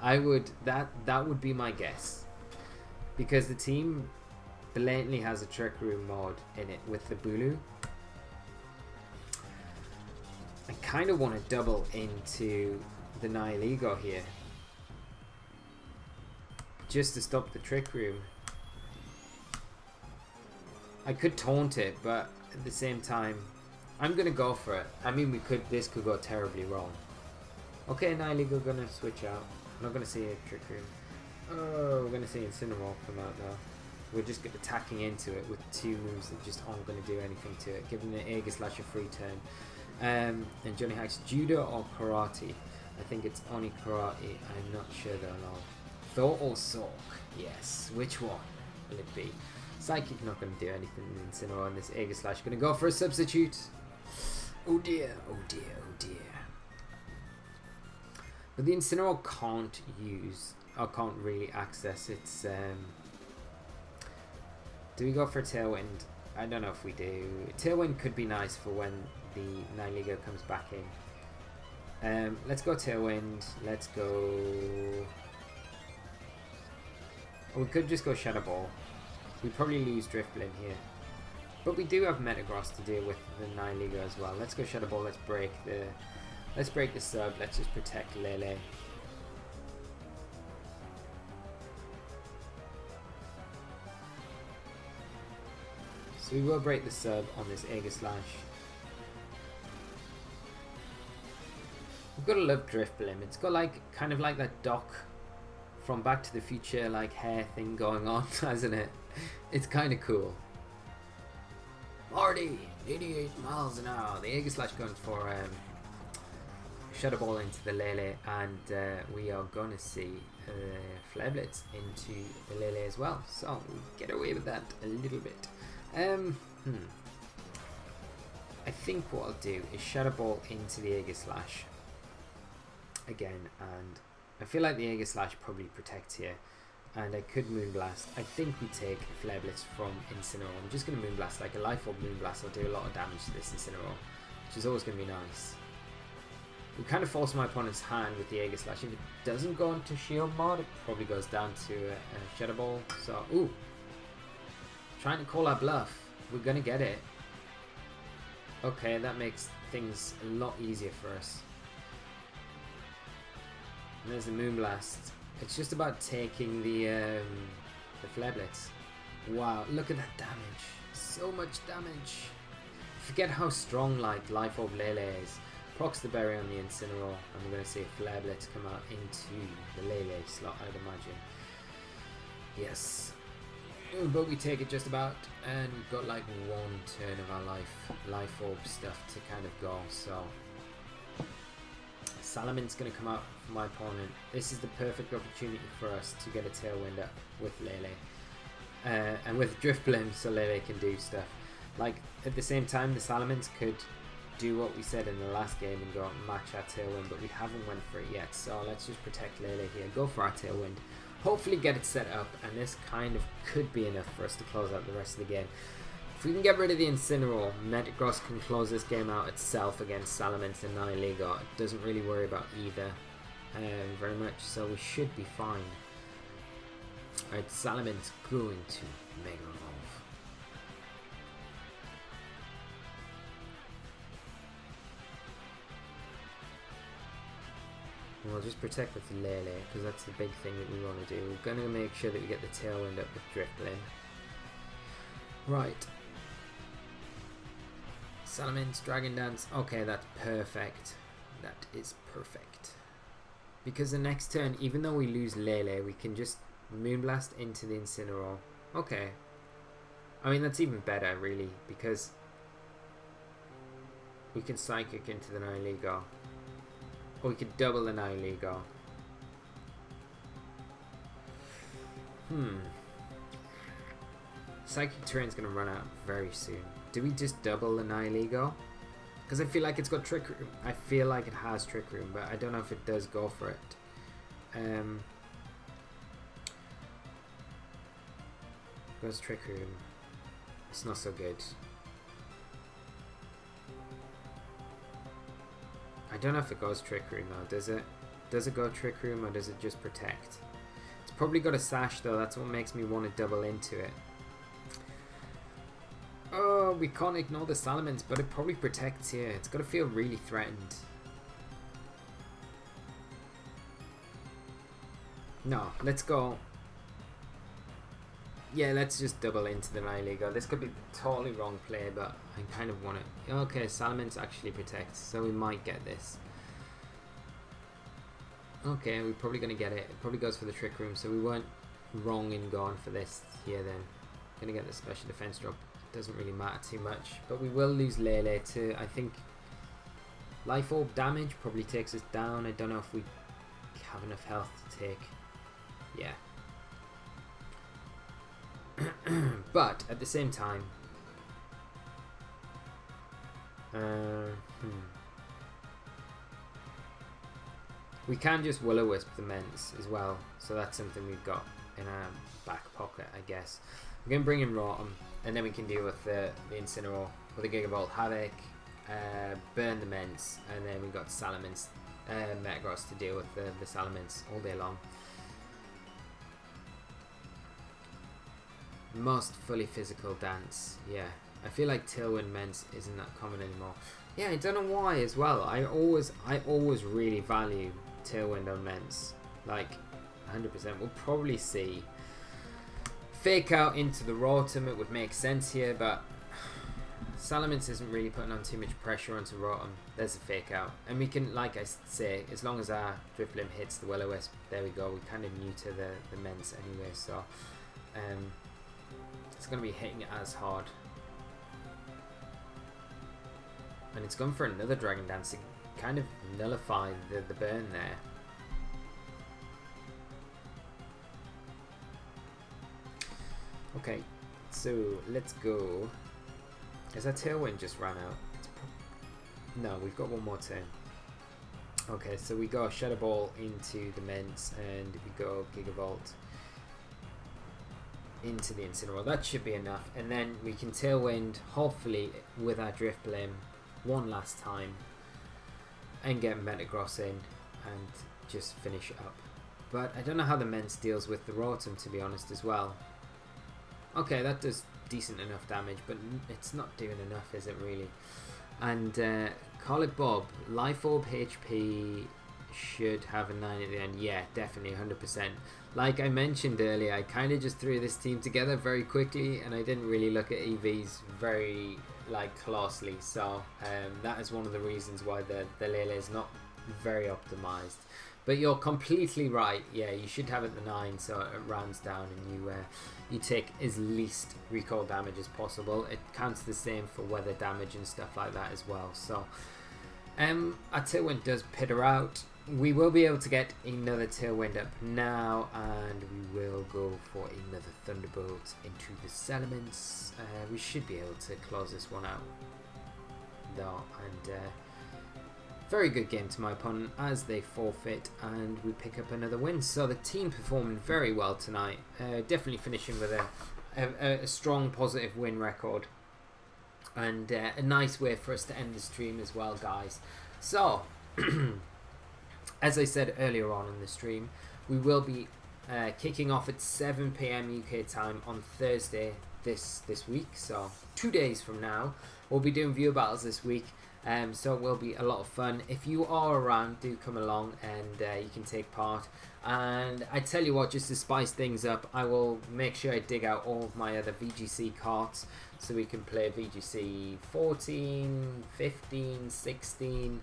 I would, that would be my guess, because the team blatantly has a Trick Room mod in it with the Bulu. I kind of want to double into the Nihilego here, just to stop the Trick Room. I could taunt it, but at the same time, I'm gonna go for it. I mean, this could go terribly wrong. Okay, Nihilego gonna switch out. I'm not gonna see a Trick Room. Oh, we're gonna see Incineroar come out now. We're just attacking into it with 2 moves that just aren't gonna do anything to it, giving the Aegislash a free turn. And Johnny Hacks, Judo or Karate? I think it's only Karate. I'm not sure though. No. Thought or Sork? Yes. Which one will it be? Psychic not going to do anything. Incineroar and this Aegislash going to go for a substitute. Oh dear, oh dear, oh dear. But the Incineroar can't use, or can't really access its Do we go for Tailwind? I don't know if we do. Tailwind could be nice for when the Nihilego comes back in. Let's go Tailwind. Let's go... Or we could just go Shadow Ball. We'd probably lose Drifblim here. But we do have Metagross to deal with the Nihilego as well. Let's go Shadow Ball. Let's break the sub. Let's just protect Lele. So we will break the sub on this Aegislash. We've got to love Drifblim. It's got like kind of like that Doc from Back to the Future like hair thing going on, hasn't it? It's kind of cool. Marty, 88 miles an hour. The Aegislash going for Shadow Ball into the Lele, and we are going to see Flare Blitz into the Lele as well. So we get away with that a little bit. I think what I'll do is Shadow Ball into the Aegislash again, and I feel like the Aegislash probably protects here, and I could Moonblast. I think we take Flare Blitz from Incineroar. I'm just going to Moonblast, like a Life Orb Moonblast will do a lot of damage to this Incineroar, which is always going to be nice. We kind of force my opponent's hand with the Aegislash. If it doesn't go into Shield Mod, it probably goes down to Shadow Ball. So, ooh. Trying to call our bluff. We're going to get it. Okay, that makes things a lot easier for us. And there's the Moonblast. It's just about taking the Flare Blitz. Wow, look at that damage. So much damage. Forget how strong like Life Orb Lele is. Procs the berry on the Incineroar, and we're going to see a Flare Blitz come out into the Lele slot, I'd imagine. Yes. But we take it just about, and we've got like one turn of our Life Orb stuff to kind of go, so... Salaman's going to come out for my opponent. This is the perfect opportunity for us to get a Tailwind up with Lele. And with Drifblim, so Lele can do stuff. Like, at the same time, the Salamence could do what we said in the last game and go out and match our Tailwind, but we haven't went for it yet, so let's just protect Lele here. Go for our Tailwind. Hopefully get it set up, and this kind of could be enough for us to close out the rest of the game. If we can get rid of the Incineroar, Metagross can close this game out itself against Salamence and Nihilego. It doesn't really worry about either very much, so we should be fine. Alright, Salamence going to Mega Evolve. And we'll just protect with Lele, because that's the big thing that we want to do. We're going to make sure that we get the Tailwind up with Drifblim. Right. Salamence, Dragon Dance. Okay, that's perfect. That is perfect. Because the next turn, even though we lose Lele, we can just Moonblast into the Incineroar. Okay. I mean, that's even better, really, because we can Psychic into the Nihilego. Or we could double the Nihilego. Psychic Terrain's going to run out very soon. Do we just double the Nihilego? Because I feel like it's got Trick Room. I feel like it has Trick Room, but I don't know if it does go for it. Goes Trick Room. It's not so good. I don't know if it goes Trick Room though, does it? Does it go Trick Room or does it just Protect? It's probably got a Sash though, that's what makes me want to double into it. Oh, we can't ignore the Salamence, but it probably protects here. It's got to feel really threatened. No, let's go. Yeah, let's just double into the Nihilego. This could be the totally wrong play, but I kind of want it. Okay, Salamence actually protects, so we might get this. Okay, we're probably going to get it. It probably goes for the Trick Room, so we weren't wrong in going for this here then. Going to get the special defense drop. Doesn't really matter too much, but we will lose Lele to, I think, Life Orb damage probably takes us down. I don't know if we have enough health to take. Yeah. But at the same time, We can just Will-O-Wisp the Ments as well, so that's something we've got in our back pocket, I guess. We're going to bring in Rotom, and then we can deal with the Incineroar with a Gigavolt Havoc, burn the Ments, and then we've got Salamence, Metagross to deal with the Salamence all day long. Most fully physical dance, yeah. I feel like Tailwind Ments isn't that common anymore. Yeah, I don't know why as well. I always really value Tailwind on Ments, like 100%. We'll probably see Fake Out into the Rotom. It would make sense here, but Salamence isn't really putting on too much pressure onto Rotom. There's a Fake Out, and we can, like I say, as long as our Drifblim hits the Will-O-Wisp, there we go. We're kind of new to the Ments anyway, so it's going to be hitting it as hard. And it's gone for another Dragon Dance to kind of nullify the burn there. Okay, so let's go. Is that Tailwind just ran out? No, we've got one more turn. Okay, so we go Shadow Ball into the Ments, and we go Gigavolt into the Incineroar. That should be enough, and then we can Tailwind, hopefully, with our Drifblim one last time, and get Metagross in and just finish it up. But I don't know how the Ments deals with the Rotom, to be honest, as well. Okay, that does decent enough damage, but it's not doing enough, is it really? And Call It Bob, Life Orb HP should have a 9 at the end. Yeah, definitely 100%. Like I mentioned earlier, I kind of just threw this team together very quickly, and I didn't really look at EVs very closely, so that is one of the reasons why the Lele is not very optimized. But you're completely right. Yeah, you should have it the 9, so it rounds down, and you take as least recoil damage as possible. It counts the same for weather damage and stuff like that as well. So our Tailwind does pitter out. We will be able to get another Tailwind up now, and we will go for another Thunderbolt into the Salamence. We should be able to close this one out though, and very good game to my opponent as they forfeit, and we pick up another win. So the team performing very well tonight, definitely finishing with a strong positive win record, and a nice way for us to end the stream as well, guys. So as I said earlier on in the stream, we will be kicking off at 7 PM UK time on Thursday this week, so 2 days from now. We'll be doing viewer battles this week, so it will be a lot of fun. If you are around, do come along, and you can take part. And I tell you what, just to spice things up, I will make sure I dig out all of my other VGC carts, so we can play VGC 14, 15, 16,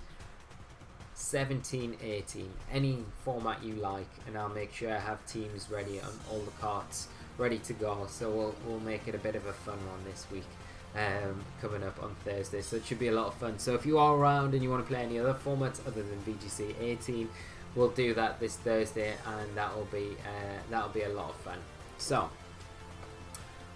17, 18, any format you like, and I'll make sure I have teams ready on all the carts ready to go. So we'll make it a bit of a fun one this week, coming up on Thursday, so it should be a lot of fun. So if you are around and you want to play any other formats other than VGC 18, we'll do that this Thursday, and that'll be a lot of fun. So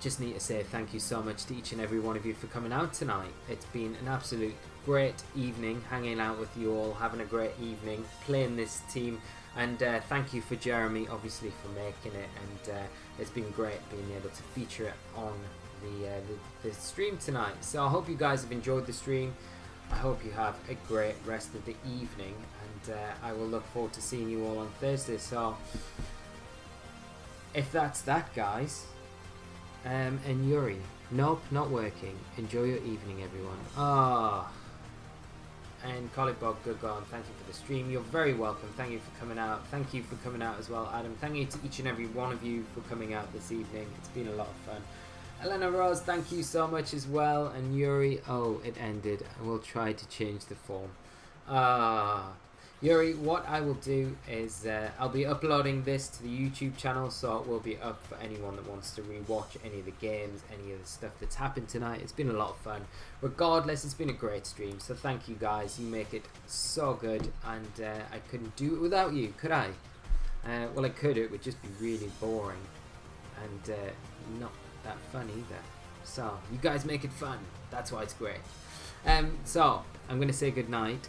just need to say thank you so much to each and every one of you for coming out tonight. It's been an absolute great evening hanging out with you all, having a great evening playing this team, and thank you for Jeremy obviously for making it, and it's been great being able to feature it on the stream tonight. So I hope you guys have enjoyed the stream. I hope you have a great rest of the evening, and I will look forward to seeing you all on Thursday. So if that's that, guys, and Yuri, nope, not working. Enjoy your evening, everyone. And Colin Bob, good going. Thank you for the stream. You're very welcome. Thank you for coming out. Thank you for coming out as well, Adam. Thank you to each and every one of you for coming out this evening. It's been a lot of fun. Elena Rose, thank you so much as well. And Yuri, oh, it ended. We'll try to change the form. Yuri, what I will do is I'll be uploading this to the YouTube channel, so it will be up for anyone that wants to rewatch any of the games, any of the stuff that's happened tonight. It's been a lot of fun. Regardless, it's been a great stream, so thank you guys. You make it so good, and I couldn't do it without you, could I? Well, I could. It would just be really boring and not that fun either. So you guys make it fun. That's why it's great. So I'm going to say good night.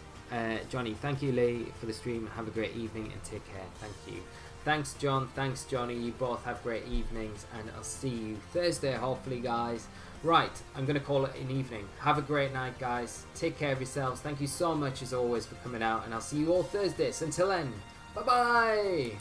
Johnny, thank you, Lee, for the stream. Have a great evening and take care. Thank you. Thanks, John. Thanks, Johnny. You both have great evenings, and I'll see you Thursday, hopefully, guys. Right, I'm going to call it an evening. Have a great night, guys. Take care of yourselves. Thank you so much, as always, for coming out, and I'll see you all Thursday. So until then, bye-bye!